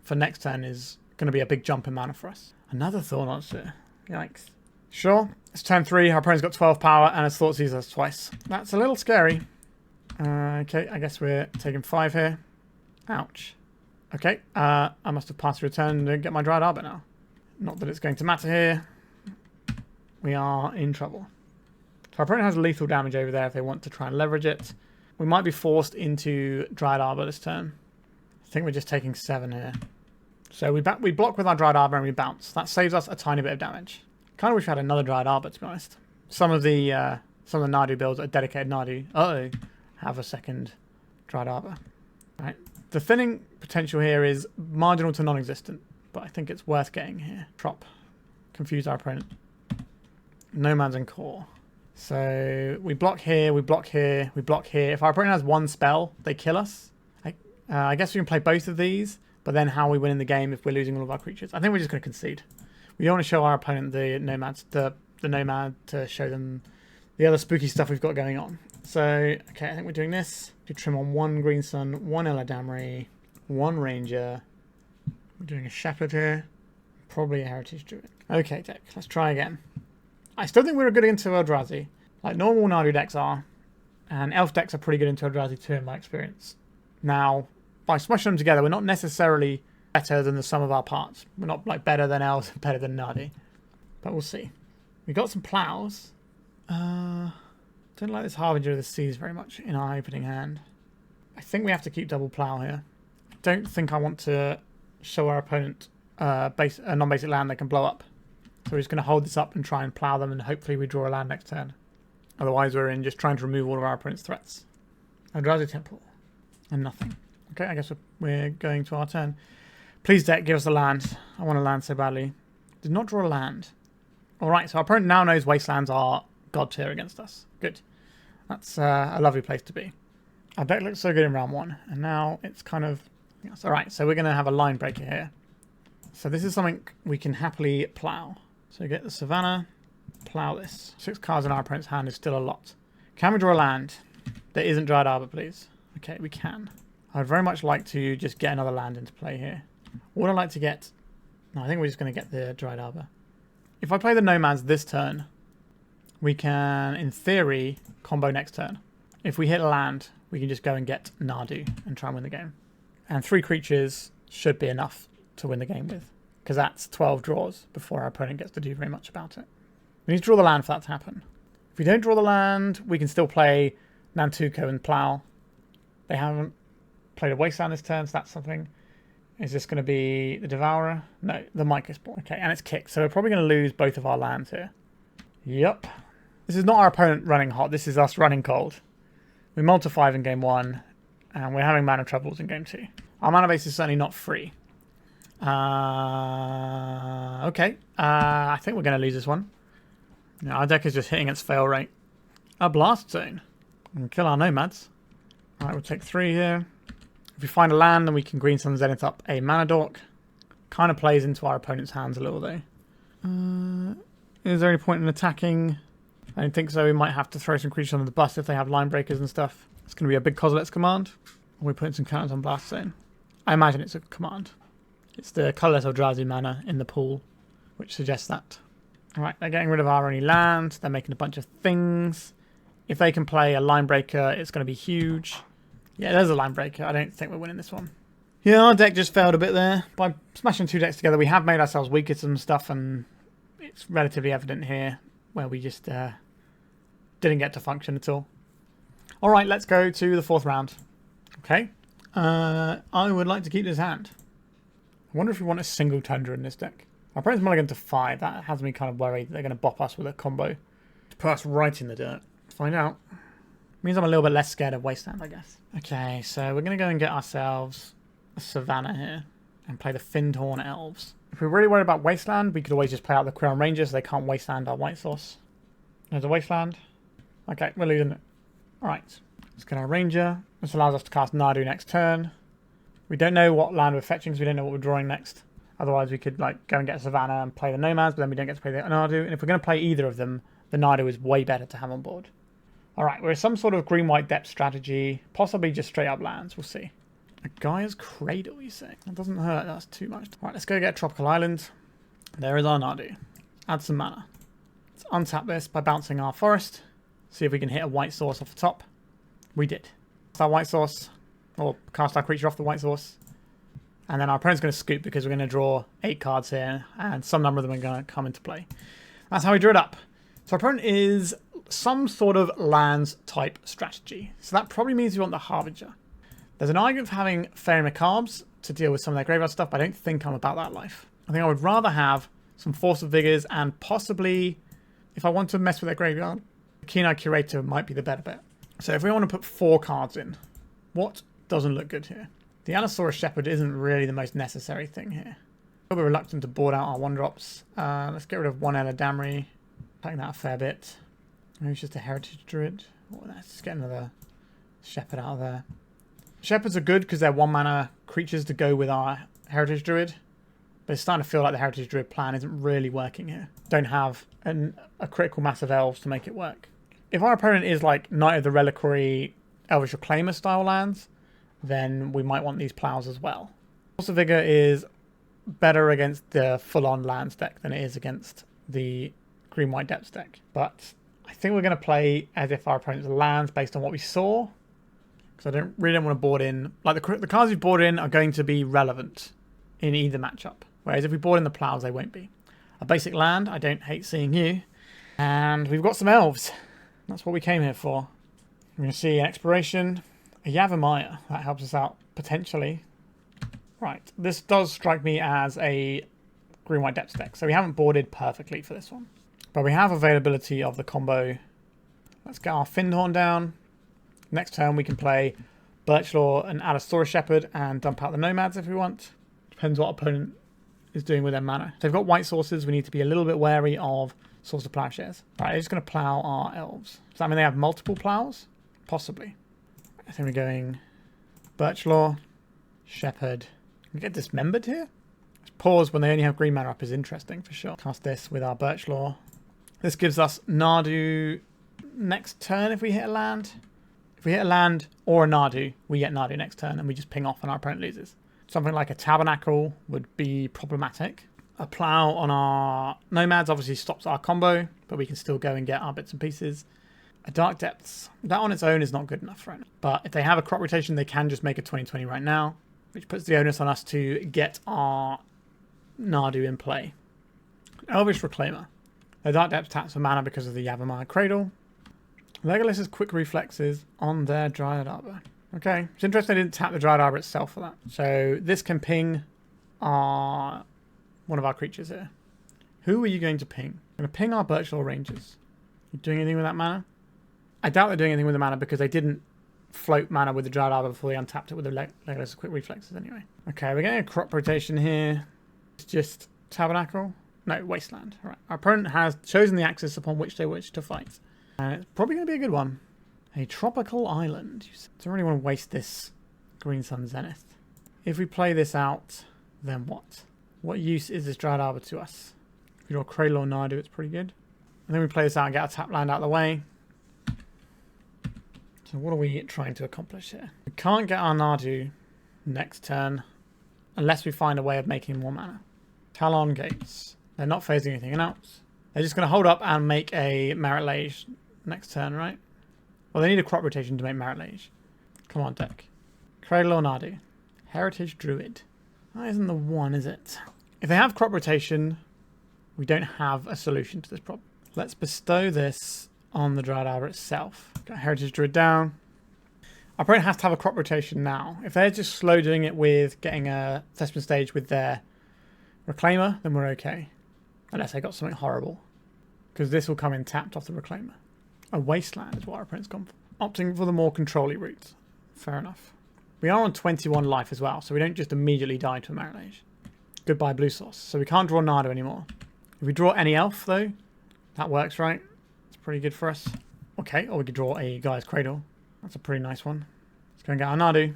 for next turn is going to be a big jump in mana for us. Another Thornmonster. Yikes. Sure. It's turn 3. Our opponent's got 12 power and has Thought Seized us twice. That's a little scary. Okay, I guess we're taking 5 here. Ouch. Okay, I must have passed a return to get my Dryad Arbor now. Not that it's going to matter here. We are in trouble. So our opponent has lethal damage over there if they want to try and leverage it. We might be forced into Dryad Arbor this turn. I think we're just taking 7 here. So we block with our Dryad Arbor and we bounce. That saves us a tiny bit of damage. Kind of wish we had another Dryad Arbor, to be honest. Some of the Nadu builds are dedicated Nadu. Have a second Dryad Arbor. Right. The thinning potential here is marginal to non-existent, but I think it's worth getting here. Trop. Confuse our opponent. Nomads en-Kor. So we block here, we block here, we block here. If our opponent has 1 spell, they kill us. I guess we can play both of these, but then how we win in the game if we're losing all of our creatures. I think we're just going to concede. We don't want to show our opponent the Nomads, the Nomad, to show them the other spooky stuff we've got going on. So, okay, I think we're doing this. We trim on 1 Green Sun, 1 Eladamri, 1 Ranger. We're doing a Shepherd here. Probably a Heritage Druid. Okay, deck, let's try again. I still think we're good into Eldrazi. Like normal Nadu decks are. And Elf decks are pretty good into Eldrazi too, in my experience. Now, by smushing them together, we're not necessarily better than the sum of our parts. We're not like better than Elves, better than Nadu. But we'll see. We got some plows. Don't like this Harbinger of the Seas very much in our opening hand. I think we have to keep double plow here. I don't think I want to show our opponent a non-basic land they can blow up. So we're just going to hold this up and try and plow them, and hopefully we draw a land next turn. Otherwise we're in just trying to remove all of our opponent's threats. Eldrazi Temple. And nothing. Okay, I guess we're going to our turn. Please, deck, give us a land. I want a land so badly. Did not draw a land. Alright, so our opponent now knows Wastelands are god tier against us. Good. That's a lovely place to be. Our deck looks so good in round 1, and now it's kind of... Yes, alright, so we're going to have a line breaker here. So this is something we can happily plow. So get the Savannah, plow this. 6 cards in our opponent's hand is still a lot. Can we draw a land that isn't Dryad Arbor, please? Okay, we can. I'd very much like to just get another land into play here. What would I like to get? No, I think we're just going to get the Dryad Arbor. If I play the Nomads this turn, we can, in theory, combo next turn. If we hit a land, we can just go and get Nadu and try and win the game. And 3 creatures should be enough to win the game with, because that's 12 draws before our opponent gets to do very much about it. We need to draw the land for that to happen. If we don't draw the land, we can still play Nantuko and plow. They haven't played a Wasteland this turn, so that's something. Is this going to be the Devourer? No, the Mycos Ball. Okay, and it's kicked, so we're probably going to lose both of our lands here. Yep. This is not our opponent running hot, this is us running cold. We multi 5 in game 1, and we're having mana troubles in game 2. Our mana base is certainly not free. Okay. I think we're going to lose this one. Yeah, our deck is just hitting its fail rate. A blast zone. And kill our nomads. Alright, we'll take 3 here. If we find a land, then we can green sun Zenith up a mana dork. Kind of plays into our opponent's hands a little though. Is there any point in attacking? I don't think so. We might have to throw some creatures on the bus if they have line breakers and stuff. It's going to be a big Kozilek's command. Or we're putting some counters on blast zone. I imagine it's a command. It's the colourless or drowsy mana in the pool, which suggests that. Alright, they're getting rid of our only land. They're making a bunch of things. If they can play a line breaker, it's going to be huge. Yeah, there's a line breaker. I don't think we're winning this one. Yeah, our deck just failed a bit there. By smashing 2 decks together, we have made ourselves weaker to some stuff, and it's relatively evident here where we just didn't get to function at all. Alright, let's go to the 4th round. Okay. I would like to keep this hand. I wonder if we want a single Tundra in this deck. Our opponent's mulligan to 5. That has me kind of worried that they're going to bop us with a combo to put us right in the dirt. Let's find out. Means I'm a little bit less scared of Wasteland, I guess. Okay, so we're going to go and get ourselves a Savannah here and play the Fyndhorn Elves. If we're really worried about Wasteland, we could always just play out the Quirion Rangers so they can't Wasteland our white source. There's a Wasteland. Okay, we're losing it. Alright, let's get our Ranger. This allows us to cast Nadu next turn. We don't know what land we're fetching because we don't know what we're drawing next. Otherwise, we could like go and get a Savannah and play the Nomads, but then we don't get to play the Nadu. And if we're going to play either of them, the Nadu is way better to have on board. Alright, we're some sort of green-white depth strategy. Possibly just straight up lands, we'll see. A Gaia's Cradle, you say? That doesn't hurt, that's too much. Alright, let's go get a Tropical Island. There is our Nadu. Add some mana. Let's untap this by bouncing our forest. See if we can hit a white source off the top. We did. Cast our white source, or cast our creature off the white source. And then our opponent's going to scoop because we're going to draw 8 cards here, and some number of them are going to come into play. That's how we drew it up. So our opponent is some sort of lands type strategy. So that probably means we want the Harbinger. There's an argument for having Faerie Macabres to deal with some of their graveyard stuff, but I don't think I'm about that life. I think I would rather have some Force of Vigors, and possibly, if I want to mess with their graveyard, the Keen-Eyed Curator might be the better bet. So if we want to put 4 cards in, what doesn't look good here? The Allosaurus Shepherd isn't really the most necessary thing here. I'll be reluctant to board out our 1-drops. Let's get rid of 1 Eladamri. Taking that a fair bit. Maybe it's just a Heritage Druid. Oh, let's just get another Shepherd out of there. Shepherds are good because they're 1-mana creatures to go with our Heritage Druid. But it's starting to feel like the Heritage Druid plan isn't really working here. Don't have a critical mass of elves to make it work. If our opponent is like Knight of the Reliquary, Elvish Reclaimer style lands, then we might want these plows as well. Force of Vigor is better against the full-on lands deck than it is against the green-white depths deck. But I think we're going to play as if our opponent's lands based on what we saw. Because I really don't want to board in... Like the cards we board in are going to be relevant in either matchup. Whereas if we board in the plows, they won't be. A basic land, I don't hate seeing you. And we've got some elves. That's what we came here for. We're going to see an exploration. A Yavimaya. That helps us out potentially. Right. This does strike me as a green-white depths deck. So we haven't boarded perfectly for this one. But we have availability of the combo. Let's get our Fyndhorn down. Next turn we can play Birchlore and Allosaurus Shepherd and dump out the Nomads if we want. Depends what opponent is doing with their mana. So they've got white sources. We need to be a little bit wary of Source of Plowshares. Right, they're just going to plow our elves. Does that mean they have multiple plows? Possibly. I think we're going Birchlore, Shepherd. Can we get dismembered here? Pause when they only have green mana up is interesting for sure. Cast this with our Birchlore. This gives us Nadu next turn if we hit a land. If we hit a land or a Nadu, we get Nadu next turn and we just ping off and our opponent loses. Something like a Tabernacle would be problematic. A plow on our Nomads obviously stops our combo, but we can still go and get our bits and pieces. A Dark Depths, that on its own is not good enough right now. But if they have a crop rotation, they can just make a 20/20 right now, which puts the onus on us to get our Nadu in play. Elvish Reclaimer. The Dark Depths taps for mana because of the Yavimaya Cradle. Legolas's quick reflexes on their Dryad Arbor. Okay, it's interesting they didn't tap the Dryad Arbor itself for that. So this can ping our one of our creatures here. Who are you going to ping? I'm going to ping our Birchlore Rangers. You doing anything with that mana? I doubt they're doing anything with the mana because they didn't float mana with the Dryad Arbor before they untapped it with the Legolas Quick Reflexes anyway. Okay, we're getting a crop rotation here. It's just Tabernacle. No, Wasteland. All right. Our opponent has chosen the axis upon which they wish to fight. And it's probably going to be a good one. A tropical island. You don't really want to waste this Green Sun Zenith. If we play this out, then what? What use is this Dryad Arbor to us? If we draw Cradle or Nadu, it's pretty good. And then we play this out and get our tap land out of the way. So what are we trying to accomplish here? We can't get our Nadu next turn unless we find a way of making more mana. Talon Gates. They're not phasing anything else. They're just going to hold up and make a Merit Lage next turn, right? Well, they need a crop rotation to make Merit Lage. Come on, deck. Cradle or Nadu. Heritage Druid. That isn't the one, is it? If they have crop rotation, we don't have a solution to this problem. Let's bestow this on the Dryad Arbor itself. Got Heritage Druid down. Our opponent has to have a crop rotation now. If they're just slow doing it with getting a Thespian Stage with their Reclaimer, then we're okay. Unless they got something horrible. Because this will come in tapped off the Reclaimer. A Wasteland is what our opponent's gone for. Opting for the more control-y route. Fair enough. We are on 21 life as well, so we don't just immediately die to a Merit Lage. Goodbye Blue Sauce. So we can't draw Nadu anymore. If we draw any elf, though, that works, right? It's pretty good for us. Okay, or we could draw a Gaia's Cradle. That's a pretty nice one. Let's go and get our Nadu.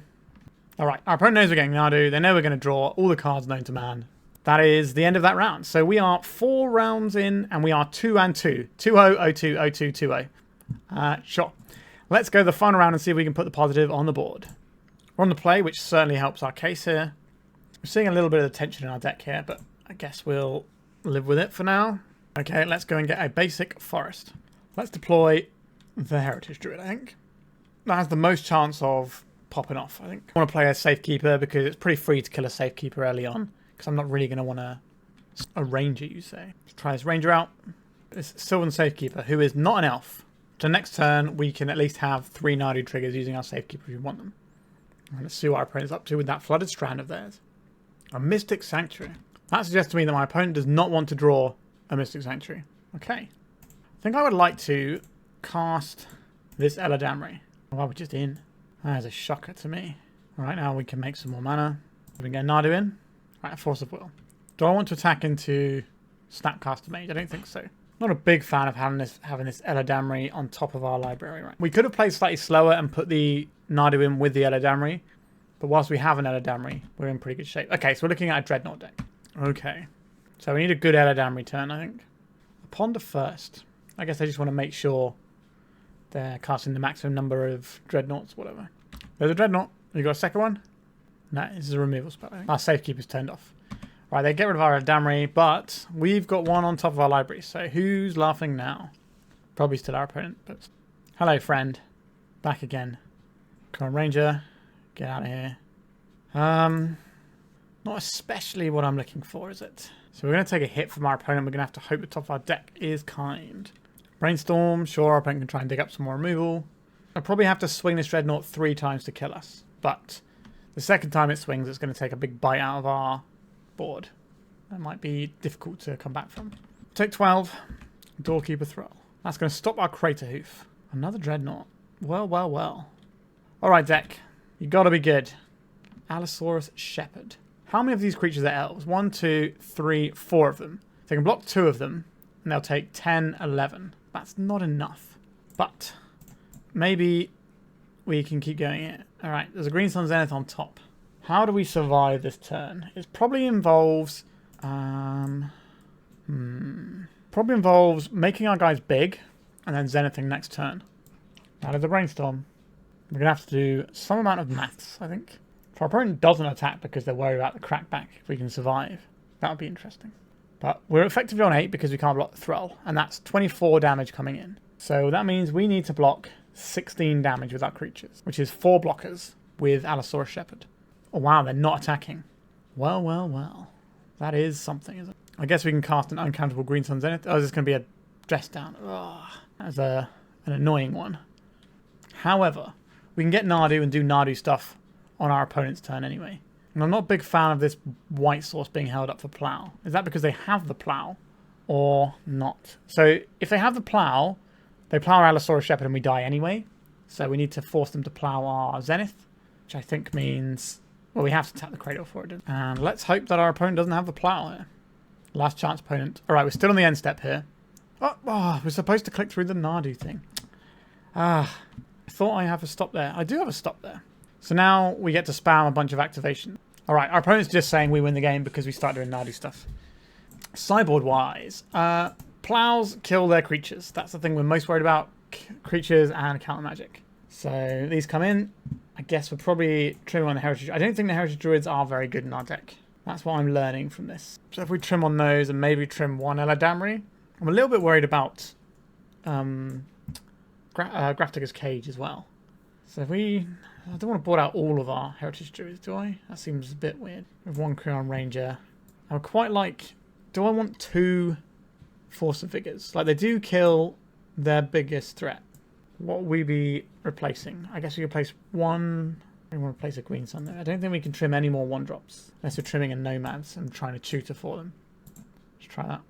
Alright, our opponent knows we're getting Nadu. They know we're going to draw all the cards known to man. That is the end of that round. So we are 4 rounds in, and we are 2 and 2. 2-0, 0-2, 0-2, 2-0. Sure. Let's go the final round and see if we can put the positive on the board. We're on the play, which certainly helps our case here. We're seeing a little bit of the tension in our deck here, but I guess we'll live with it for now. Okay, let's go and get a basic forest. Let's deploy the Heritage Druid, I think. That has the most chance of popping off, I think. I want to play a Safekeeper because it's pretty free to kill a Safekeeper early on. Because I'm not really going to want a Ranger, you say. Let's try this Ranger out. It's Sylvan Safekeeper, who is not an elf. So next turn, we can at least have 3 Nadu triggers using our Safekeeper if we want them. And let's see what our opponent's up to with that Flooded Strand of theirs. A Mystic Sanctuary. That suggests to me that my opponent does not want to draw a Mystic Sanctuary. Okay. I think I would like to cast this Eladamri. Well, we're just in. That is a shocker to me. Right now we can make some more mana. We can get Nadu in. Right, Force of Will. Do I want to attack into Snapcaster Mage? I don't think so. Not a big fan of having this Eladamri on top of our library. Right. We could have played slightly slower and put the Nadu in with the Eladamri. But whilst we have an Eladamri, we're in pretty good shape. Okay, so we're looking at a Dreadnought deck. Okay. So we need a good Eladamri turn, I think. A Ponder first. I guess I just want to make sure they're casting the maximum number of Dreadnoughts, whatever. There's a Dreadnought. You got a second one? No, this is a removal spell, I think. Our Safekeeper's turned off. Right, they get rid of our Eladamri, but we've got one on top of our library. So who's laughing now? Probably still our opponent, but... Hello, friend. Back again. Come on, Ranger. Get out of here. Not especially what I'm looking for, is it? So we're going to take a hit from our opponent. We're going to have to hope the top of our deck is kind. Brainstorm. Sure, our opponent can try and dig up some more removal. I'll probably have to swing this Dreadnought 3 times to kill us. But the second time it swings, it's going to take a big bite out of our board. That might be difficult to come back from. Take 12. Doorkeeper Thrall. That's going to stop our Craterhoof. Another Dreadnought. Well, well, well. Alright, deck. You got to be good. Allosaurus Shepherd. How many of these creatures are elves? 1, 2, 3, 4 of them. They can block 2 of them, and they'll take 10, 11. That's not enough. But maybe we can keep going here. Alright, there's a Green Sun Zenith on top. How do we survive this turn? It probably involves... Probably involves making our guys big, and then Zenithing next turn. That is a Brainstorm. We're going to have to do some amount of maths, I think. If our opponent doesn't attack because they're worried about the crackback, if we can survive, that would be interesting. But we're effectively on 8 because we can't block the Thrall, and that's 24 damage coming in. So that means we need to block 16 damage with our creatures, which is 4 blockers with Allosaurus Shepherd. Oh wow, they're not attacking. Well, well, well. That is something, isn't it? I guess we can cast an uncountable Green Sun Zenith. Oh, this is going to be a dress down. Oh, that's an annoying one. However, we can get Nadu and do Nadu stuff on our opponent's turn anyway. And I'm not a big fan of this white source being held up for Plough. Is that because they have the Plough or not? So if they have the Plough, they Plough our Allosaurus Shepherd and we die anyway. So we need to force them to plow our Zenith, which I think means, well, we have to tap the Cradle for it. And let's hope that our opponent doesn't have the plow here. Last chance opponent. All right, we're still on the end step here. Oh, we're supposed to click through the Nadu thing. I thought I have a stop there. I do have a stop there. So now we get to spam a bunch of activation. All right, our opponent's just saying we win the game because we start doing Nadu stuff. Sideboard-wise, plows kill their creatures. That's the thing we're most worried about, creatures and counter magic. So these come in. I guess we're probably trimming on the Heritage. I don't think the Heritage Druids are very good in our deck. That's what I'm learning from this. So if we trim on those and maybe trim one Eladamri, I'm a little bit worried about Grafdigger's Cage as well. So if we... I don't want to board out all of our Heritage Druids, do I? That seems a bit weird. We have one Quirion Ranger. I would quite like... Do I want 2 Force of Vigors? Like, they do kill their biggest threat. What will we be replacing? I guess we could place one... I want to place a Green Sun there. I don't think we can trim any more 1-drops. Unless we're trimming a Nomads and trying to tutor for them. Let's try that.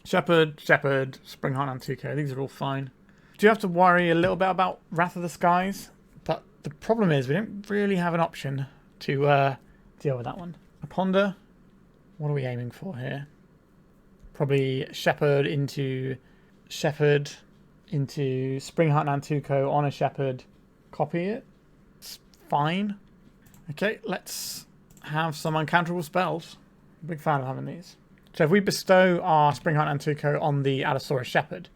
Shepherd, Springheart Nantuko. These are all fine. Do you have to worry a little bit about Wrath of the Skies? But the problem is we don't really have an option to deal with that one. I ponder. What are we aiming for here? Probably Shepherd into Springheart Nantuko on a Shepherd. Copy it. It's fine. Okay, let's have some uncounterable spells. Big fan of having these. So if we bestow our Springheart Nantuko on the Allosaurus Shepherd,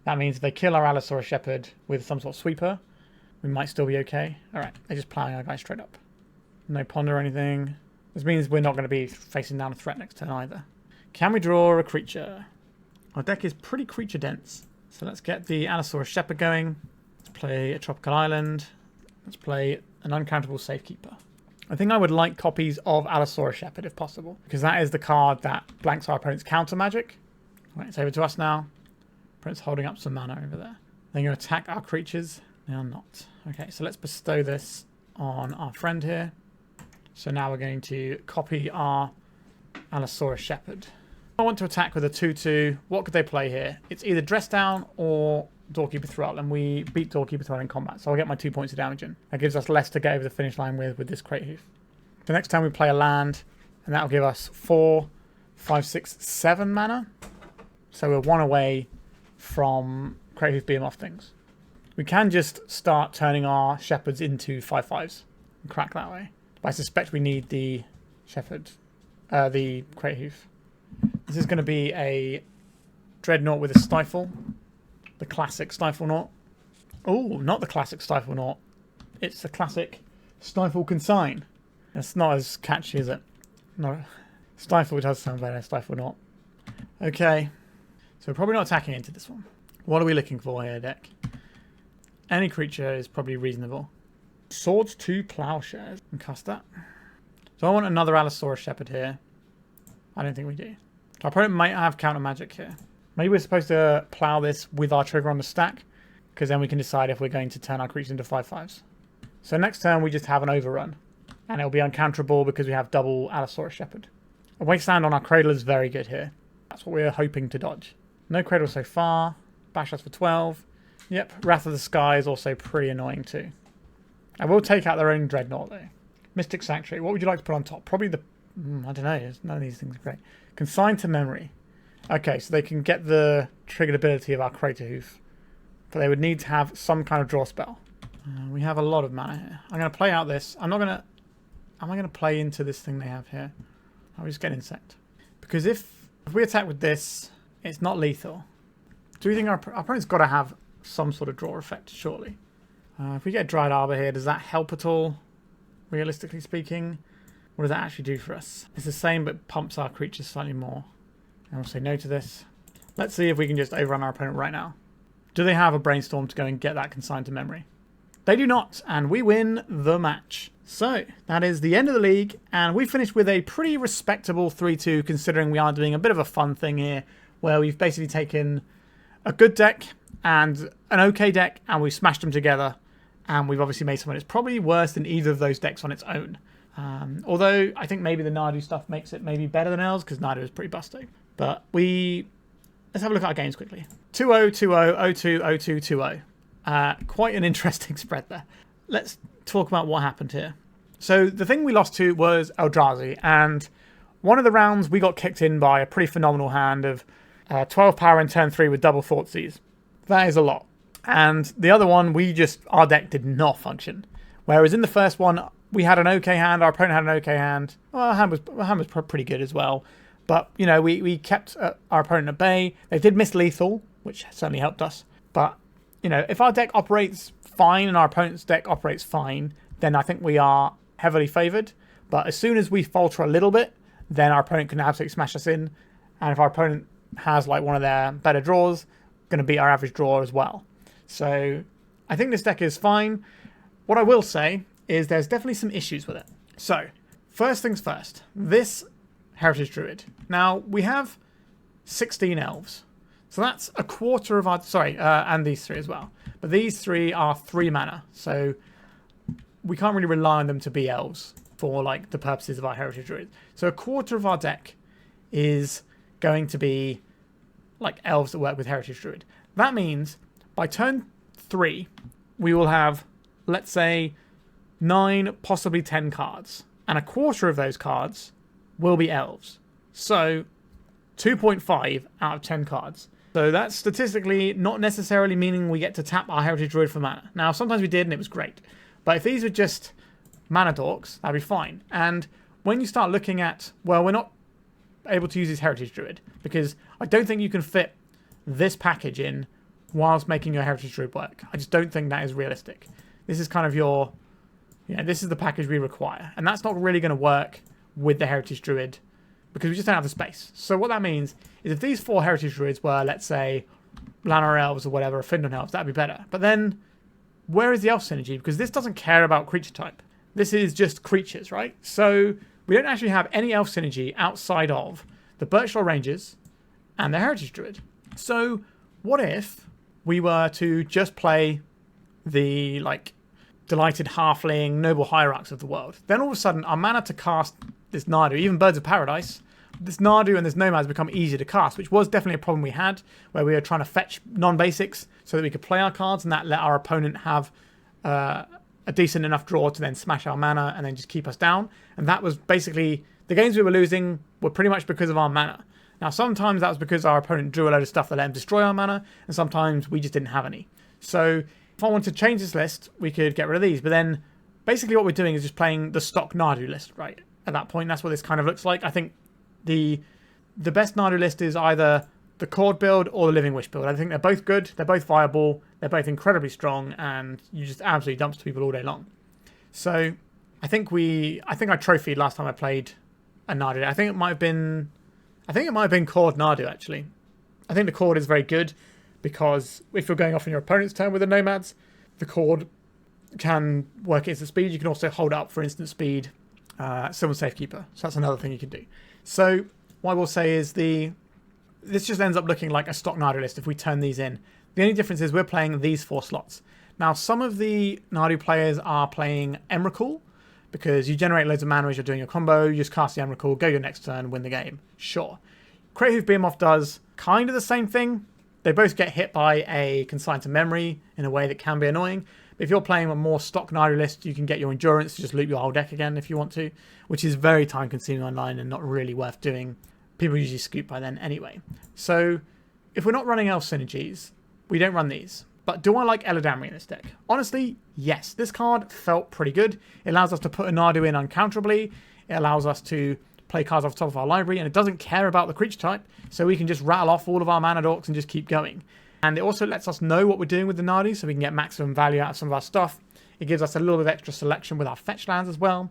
that means if they kill our Allosaurus Shepherd with some sort of sweeper, we might still be okay. Alright, they're just plowing our guy straight up. No ponder or anything. This means we're not going to be facing down a threat next turn either. Can we draw a creature? Our deck is pretty creature dense. So let's get the Allosaurus Shepherd going. Let's play a Tropical Island. Let's play an uncountable Safekeeper. I think I would like copies of Allosaurus Shepherd if possible, because that is the card that blanks our opponent's counter magic. Right, it's over to us now. Opponent's holding up some mana over there. They're going to attack our creatures. They are not. Okay, so let's bestow this on our friend here. So now we're going to copy our Allosaurus Shepherd. I want to attack with a 2-2. What could they play here? It's either Dress Down or Doorkeeper Thrall, and we beat Doorkeeper Thrall in combat, so I'll get my 2 points of damage in. That gives us less to get over the finish line with this Craterhoof. The next time we play a land, and that'll give us 4, 5, 6, 7 mana. So we're 1 away from Craterhoof Behemoth things. We can just start turning our Shepherds into 5/5s and crack that way. But I suspect we need the Shepherd, the Craterhoof. This is going to be a Dreadnought with a Stifle. The classic Stifle-Knot. Oh, not the classic Stifle-Knot. It's the classic Stifle Consign. It's not as catchy, is it? No. Stifle does sound better, Stifle-Knot. Okay. So we're probably not attacking into this one. What are we looking for here, deck? Any creature is probably reasonable. Swords to Plowshares. And cast that. So I want another Allosaurus Shepherd here. I don't think we do. Our opponent might have counter magic here. Maybe we're supposed to plow this with our trigger on the stack, because then we can decide if we're going to turn our creatures into 5/5s. So next turn we just have an overrun, and it'll be uncounterable because we have double Allosaurus Shepherd. A Wasteland on our Cradle is very good here. That's what we're hoping to dodge. No Cradle so far. Bash us for 12. Yep, Wrath of the Sky is also pretty annoying too. I will take out their own Dreadnought though. Mystic Sanctuary, what would you like to put on top? Probably the... I don't know, none of these things are great. Consign to Memory. Okay, so they can get the triggered ability of our Craterhoof. But they would need to have some kind of draw spell. We have a lot of mana here. I'm going to play out this. I'm not going to... Am I going to play into this thing they have here? I'll just get Insect. Because if we attack with this, it's not lethal. Do we think our opponent's got to have some sort of draw effect, surely? If we get Dryad Arbor here, does that help at all? Realistically speaking? What does that actually do for us? It's the same, but pumps our creatures slightly more. And we'll say no to this. Let's see if we can just overrun our opponent right now. Do they have a Brainstorm to go and get that consigned to memory? They do not, and we win the match. So, that is the end of the league, and we finished with a pretty respectable 3-2, considering we are doing a bit of a fun thing here, where we've basically taken a good deck and an okay deck, and we've smashed them together, and we've obviously made something that's probably worse than either of those decks on its own. Although, I think maybe the Nadu stuff makes it maybe better than Elves, because Nadu is pretty busty. But let's have a look at our games quickly. 2-0, 2-0, 0-2, 0-2, 2-0. Quite an interesting spread there. Let's talk about what happened here. So the thing we lost to was Eldrazi, and one of the rounds we got kicked in by a pretty phenomenal hand of 12 power in turn 3 with double Thoughtseize. That is a lot. And the other one, our deck did not function. Whereas in the first one, we had an okay hand, our opponent had an okay hand. Well, our hand was pretty good as well. But, you know, we kept our opponent at bay. They did miss lethal, which certainly helped us. But, you know, if our deck operates fine and our opponent's deck operates fine, then I think we are heavily favoured. But as soon as we falter a little bit, then our opponent can absolutely smash us in. And if our opponent has like one of their better draws, going to beat our average draw as well. So I think this deck is fine. What I will say is there's definitely some issues with it. So first things first, this Heritage Druid. Now we have 16 elves. So that's a quarter of our, and these three as well. But these three are 3 mana. So we can't really rely on them to be elves for like the purposes of our Heritage Druid. So a quarter of our deck is going to be like elves that work with Heritage Druid. That means by turn 3, we will have, let's say, 9, possibly 10 cards. And a quarter of those cards will be elves. So 2.5 out of 10 cards. So that's statistically not necessarily meaning we get to tap our Heritage Druid for mana. Now, sometimes we did and it was great. But if these were just mana dorks, that'd be fine. And when you start looking at, well, we're not able to use this Heritage Druid because I don't think you can fit this package in whilst making your Heritage Druid work. I just don't think that is realistic. This is kind of your, this is the package we require. And that's not really going to work with the Heritage Druid because we just don't have the space. So what that means is if these 4 Heritage Druids were, let's say, Llanowar Elves or whatever, or Fyndhorn Elves, that'd be better. But then, where is the Elf synergy? Because this doesn't care about creature type. This is just creatures, right? So we don't actually have any Elf synergy outside of the Birchlore Rangers and the Heritage Druid. So what if we were to just play the, Delighted Halfling, Noble Hierarchs of the world? Then all of a sudden, our mana to cast this Nadu, even Birds of Paradise, this Nadu and this Nomads become easier to cast, which was definitely a problem we had, where we were trying to fetch non-basics so that we could play our cards, and that let our opponent have a decent enough draw to then smash our mana and then just keep us down. And that was basically, the games we were losing were pretty much because of our mana. Now, sometimes that was because our opponent drew a load of stuff that let him destroy our mana, and sometimes we just didn't have any. So if I wanted to change this list, we could get rid of these. But then, basically what we're doing is just playing the stock Nadu list, right? At that point, that's what this kind of looks like. I think the best Nadu list is either the Chord build or the Living Wish build. I think they're both good, they're both viable, they're both incredibly strong, and you just absolutely dump to people all day long. So I think I trophied last time I played a Nadu. I think it might have been Chord Nadu, actually. I think the Chord is very good because if you're going off on your opponent's turn with the Nomads, the Chord can work instant speed. You can also hold up for instant speed Sylvan Safekeeper. So that's another thing you can do. So what I will say is this just ends up looking like a stock Nadu list if we turn these in. The only difference is we're playing these 4 slots. Now, some of the Nadu players are playing Emrakul because you generate loads of mana as you're doing your combo. You just cast the Emrakul, go your next turn, win the game. Sure. Craterhoof Behemoth does kind of the same thing. They both get hit by a Consign to Memory in a way that can be annoying. But if you're playing a more stock Nadu list, you can get your Endurance to just loop your whole deck again if you want to, which is very time consuming online and not really worth doing. People usually scoop by then anyway. So if we're not running Elf synergies, we don't run these. But do I like Eladamri in this deck? Honestly, yes. This card felt pretty good. It allows us to put a Nadu in uncounterably. It allows us to play cards off the top of our library, and it doesn't care about the creature type, so we can just rattle off all of our mana dorks and just keep going. And it also lets us know what we're doing with the Nadu, so we can get maximum value out of some of our stuff. It gives us a little bit of extra selection with our fetch lands as well.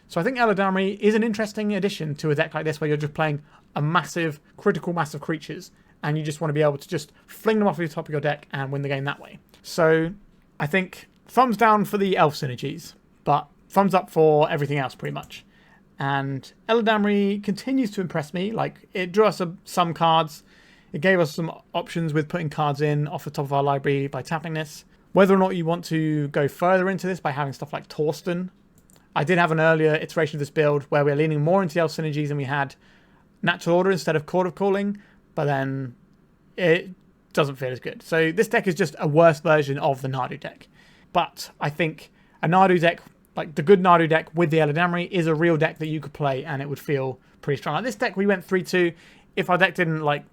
So I think Eladamri is an interesting addition to a deck like this, where you're just playing a massive, critical mass of creatures, and you just want to be able to just fling them off the top of your deck and win the game that way. So I think thumbs down for the Elf synergies, but thumbs up for everything else pretty much. And Eladamri continues to impress me. Like, it drew us some cards. It gave us some options with putting cards in off the top of our library by tapping this. Whether or not you want to go further into this by having stuff like Torsten. I did have an earlier iteration of this build where we're leaning more into the Elf synergies and we had Natural Order instead of Chord of Calling. But then it doesn't feel as good. So this deck is just a worse version of the Nadu deck. But I think a Nadu deck, like the good Nadu deck with the Eladamri, is a real deck that you could play and it would feel pretty strong. Like this deck, we went 3-2. If our deck didn't like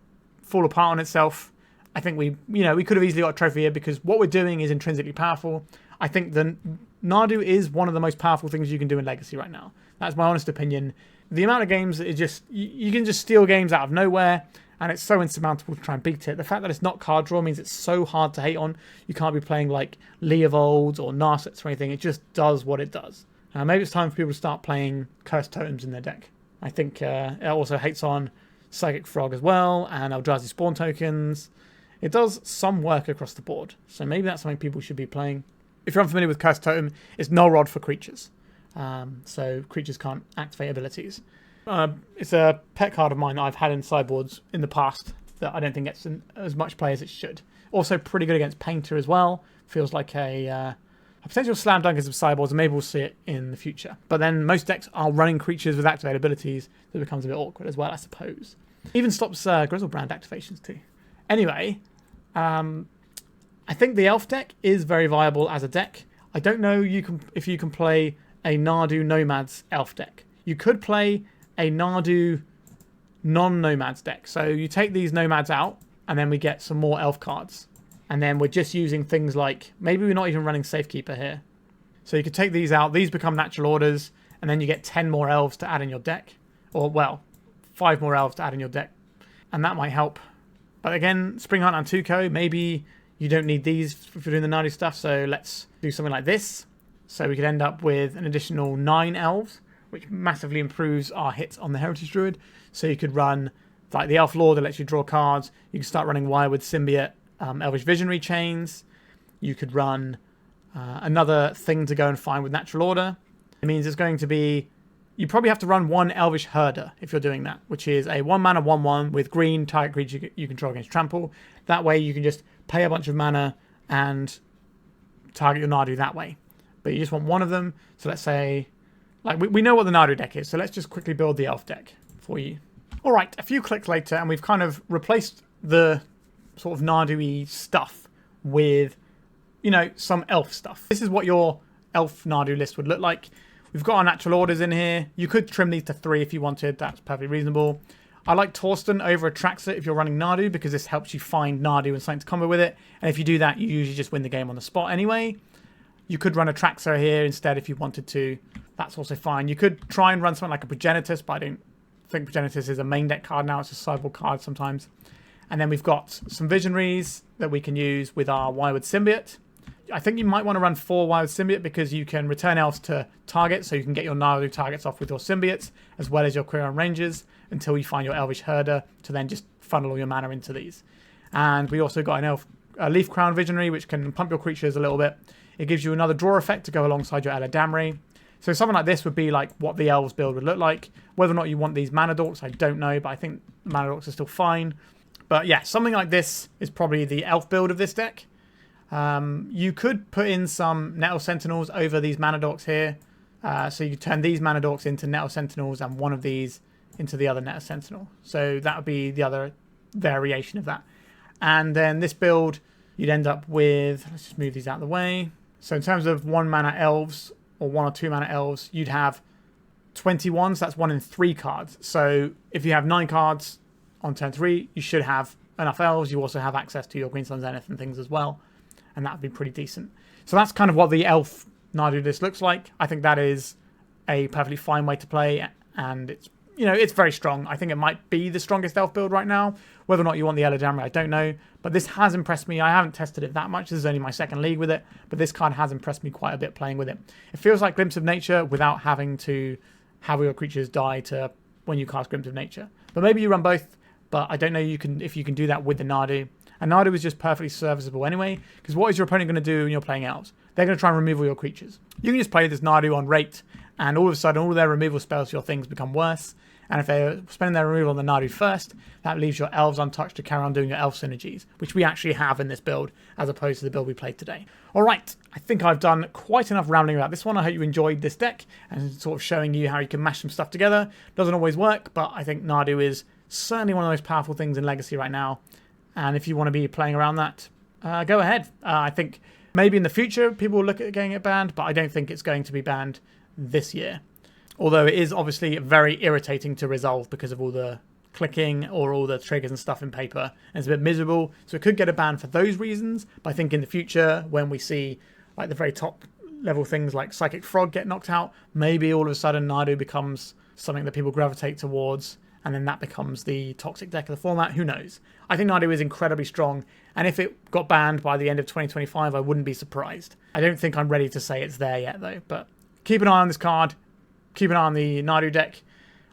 fall apart on itself, I think we could have easily got a trophy here because what we're doing is intrinsically powerful. I think the Nadu is one of the most powerful things you can do in Legacy right now. That's my honest opinion. The amount of games that you can just steal games out of nowhere, and it's so insurmountable to try and beat it. The fact that it's not card draw means it's so hard to hate on. You can't be playing like Leovolds or Narsets or anything. It just does what it does. Maybe it's time for people to start playing Cursed Totems in their deck. I think it also hates on Psychic Frog as well, and Eldrazi Spawn tokens. It does some work across the board, so maybe that's something people should be playing. If you're unfamiliar with Cursed Totem, it's Null Rod for creatures. So creatures can't activate abilities. It's a pet card of mine that I've had in sideboards in the past that I don't think gets as much play as it should. Also pretty good against Painter as well. Feels like a potential slam dunk in some sideboards, and maybe we'll see it in the future. But then most decks are running creatures with activated abilities, so it becomes a bit awkward as well, I suppose. Even stops Grizzlebrand activations too. Anyway, I think the Elf deck is very viable as a deck. I don't know if you can play a Nadu Nomads Elf deck. You could play a Nadu non-Nomads deck. So you take these Nomads out, and then we get some more Elf cards. And then we're just using things like, maybe we're not even running Safekeeper here. So you could take these out, these become natural orders, and then you get 10 more Elves to add in your deck. Or, well, 5 more Elves to add in your deck. And that might help. But again, Springheart Nantuko, maybe you don't need these if you're doing the Nadu stuff, so let's do something like this. So we could end up with an additional 9 Elves, which massively improves our hits on the Heritage Druid. So you could run like the Elf Lore that lets you draw cards. You can start running Wirewood Symbiote, Elvish Visionary Chains. You could run another thing to go and find with Natural Order. It means it's going to be... You probably have to run 1 Elvish Herder if you're doing that, which is a 1-mana 1/1 with green target creature you control against trample. That way you can just pay a bunch of mana and target your Nadu that way. But you just want one of them. So let's say... Like we know what the Nadu deck is, so let's just quickly build the Elf deck for you. All right, a few clicks later, and we've kind of replaced the sort of Nadu-y stuff with, some Elf stuff. This is what your Elf Nadu list would look like. We've got our natural orders in here. You could trim these to 3 if you wanted. That's perfectly reasonable. I like Torsten over Atraxa if you're running Nadu, because this helps you find Nadu and something to combo with it. And if you do that, you usually just win the game on the spot anyway. You could run Atraxa here instead if you wanted to. That's also fine. You could try and run something like a Progenitus, but I don't think Progenitus is a main deck card now. It's a sideboard card sometimes. And then we've got some Visionaries that we can use with our Wirewood Symbiote. I think you might want to run 4 Wirewood Symbiote because you can return Elves to target, so you can get your Nadu targets off with your Symbiotes, as well as your Quirion Rangers, until you find your Elvish Herder to then just funnel all your mana into these. And we also got a Leaf Crown Visionary, which can pump your creatures a little bit. It gives you another draw effect to go alongside your Eladamri. So something like this would be like what the Elves build would look like. Whether or not you want these Mana Dorks, I don't know, but I think the Mana Dorks are still fine. But yeah, something like this is probably the Elf build of this deck. You could put in some Nettle Sentinels over these Mana Dorks here. So you turn these Mana Dorks into Nettle Sentinels and one of these into the other Nettle Sentinel. So that would be the other variation of that. And then this build, you'd end up with... Let's just move these out of the way. So in terms of 1-mana Elves, or 1 or 2-mana Elves, you'd have 21, so that's 1 in 3 cards. So if you have 9 cards on turn 3, you should have enough Elves. You also have access to your Queensland Zenith and things as well, and that would be pretty decent. So that's kind of what the Elf Nadu list looks like. I think that is a perfectly fine way to play, and it's it's very strong. I think it might be the strongest Elf build right now. Whether or not you want the Eladamri, I don't know. But this has impressed me. I haven't tested it that much. This is only my second league with it. But this card has impressed me quite a bit playing with it. It feels like Glimpse of Nature without having to have your creatures die to when you cast Glimpse of Nature. But maybe you run both. But I don't know if you can do that with the Nadu. And Nadu is just perfectly serviceable anyway. Because what is your opponent going to do when you're playing Elves? They're going to try and remove all your creatures. You can just play this Nadu on rate. And all of a sudden, all their removal spells for your things become worse. And if they're spending their removal on the Nadu first, that leaves your Elves untouched to carry on doing your Elf synergies, which we actually have in this build, as opposed to the build we played today. All right, I think I've done quite enough rambling about this one. I hope you enjoyed this deck and sort of showing you how you can mash some stuff together. Doesn't always work, but I think Nadu is certainly one of the most powerful things in Legacy right now. And if you want to be playing around that, go ahead. I think maybe in the future people will look at getting it banned, but I don't think it's going to be banned this year. Although it is obviously very irritating to resolve because of all the clicking or all the triggers and stuff in paper. And it's a bit miserable. So it could get a ban for those reasons. But I think in the future, when we see like the very top level things like Psychic Frog get knocked out, maybe all of a sudden Nadu becomes something that people gravitate towards, and then that becomes the toxic deck of the format. Who knows? I think Nadu is incredibly strong, and if it got banned by the end of 2025, I wouldn't be surprised. I don't think I'm ready to say it's there yet, though, but keep an eye on this card. Keep an eye on the Nadu deck.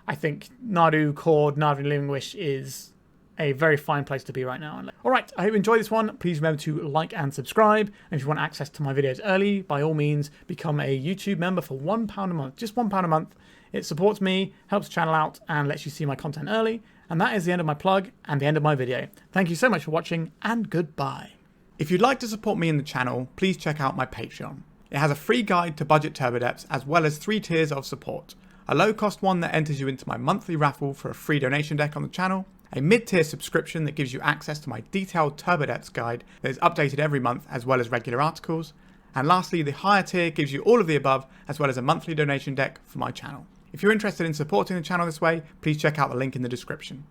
I think Nadu, Chord, Nadu Living Wish is a very fine place to be right now. Alright, I hope you enjoyed this one. Please remember to like and subscribe. And if you want access to my videos early, by all means, become a YouTube member for £1 a month. Just £1 a month. It supports me, helps the channel out, and lets you see my content early. And that is the end of my plug and the end of my video. Thank you so much for watching, and goodbye. If you'd like to support me in the channel, please check out my Patreon. It has a free guide to budget turbo depths, as well as 3 tiers of support. A low-cost one that enters you into my monthly raffle for a free donation deck on the channel, a mid-tier subscription that gives you access to my detailed turbo depths guide that is updated every month, as well as regular articles, and lastly, the higher tier gives you all of the above, as well as a monthly donation deck for my channel. If you're interested in supporting the channel this way, please check out the link in the description.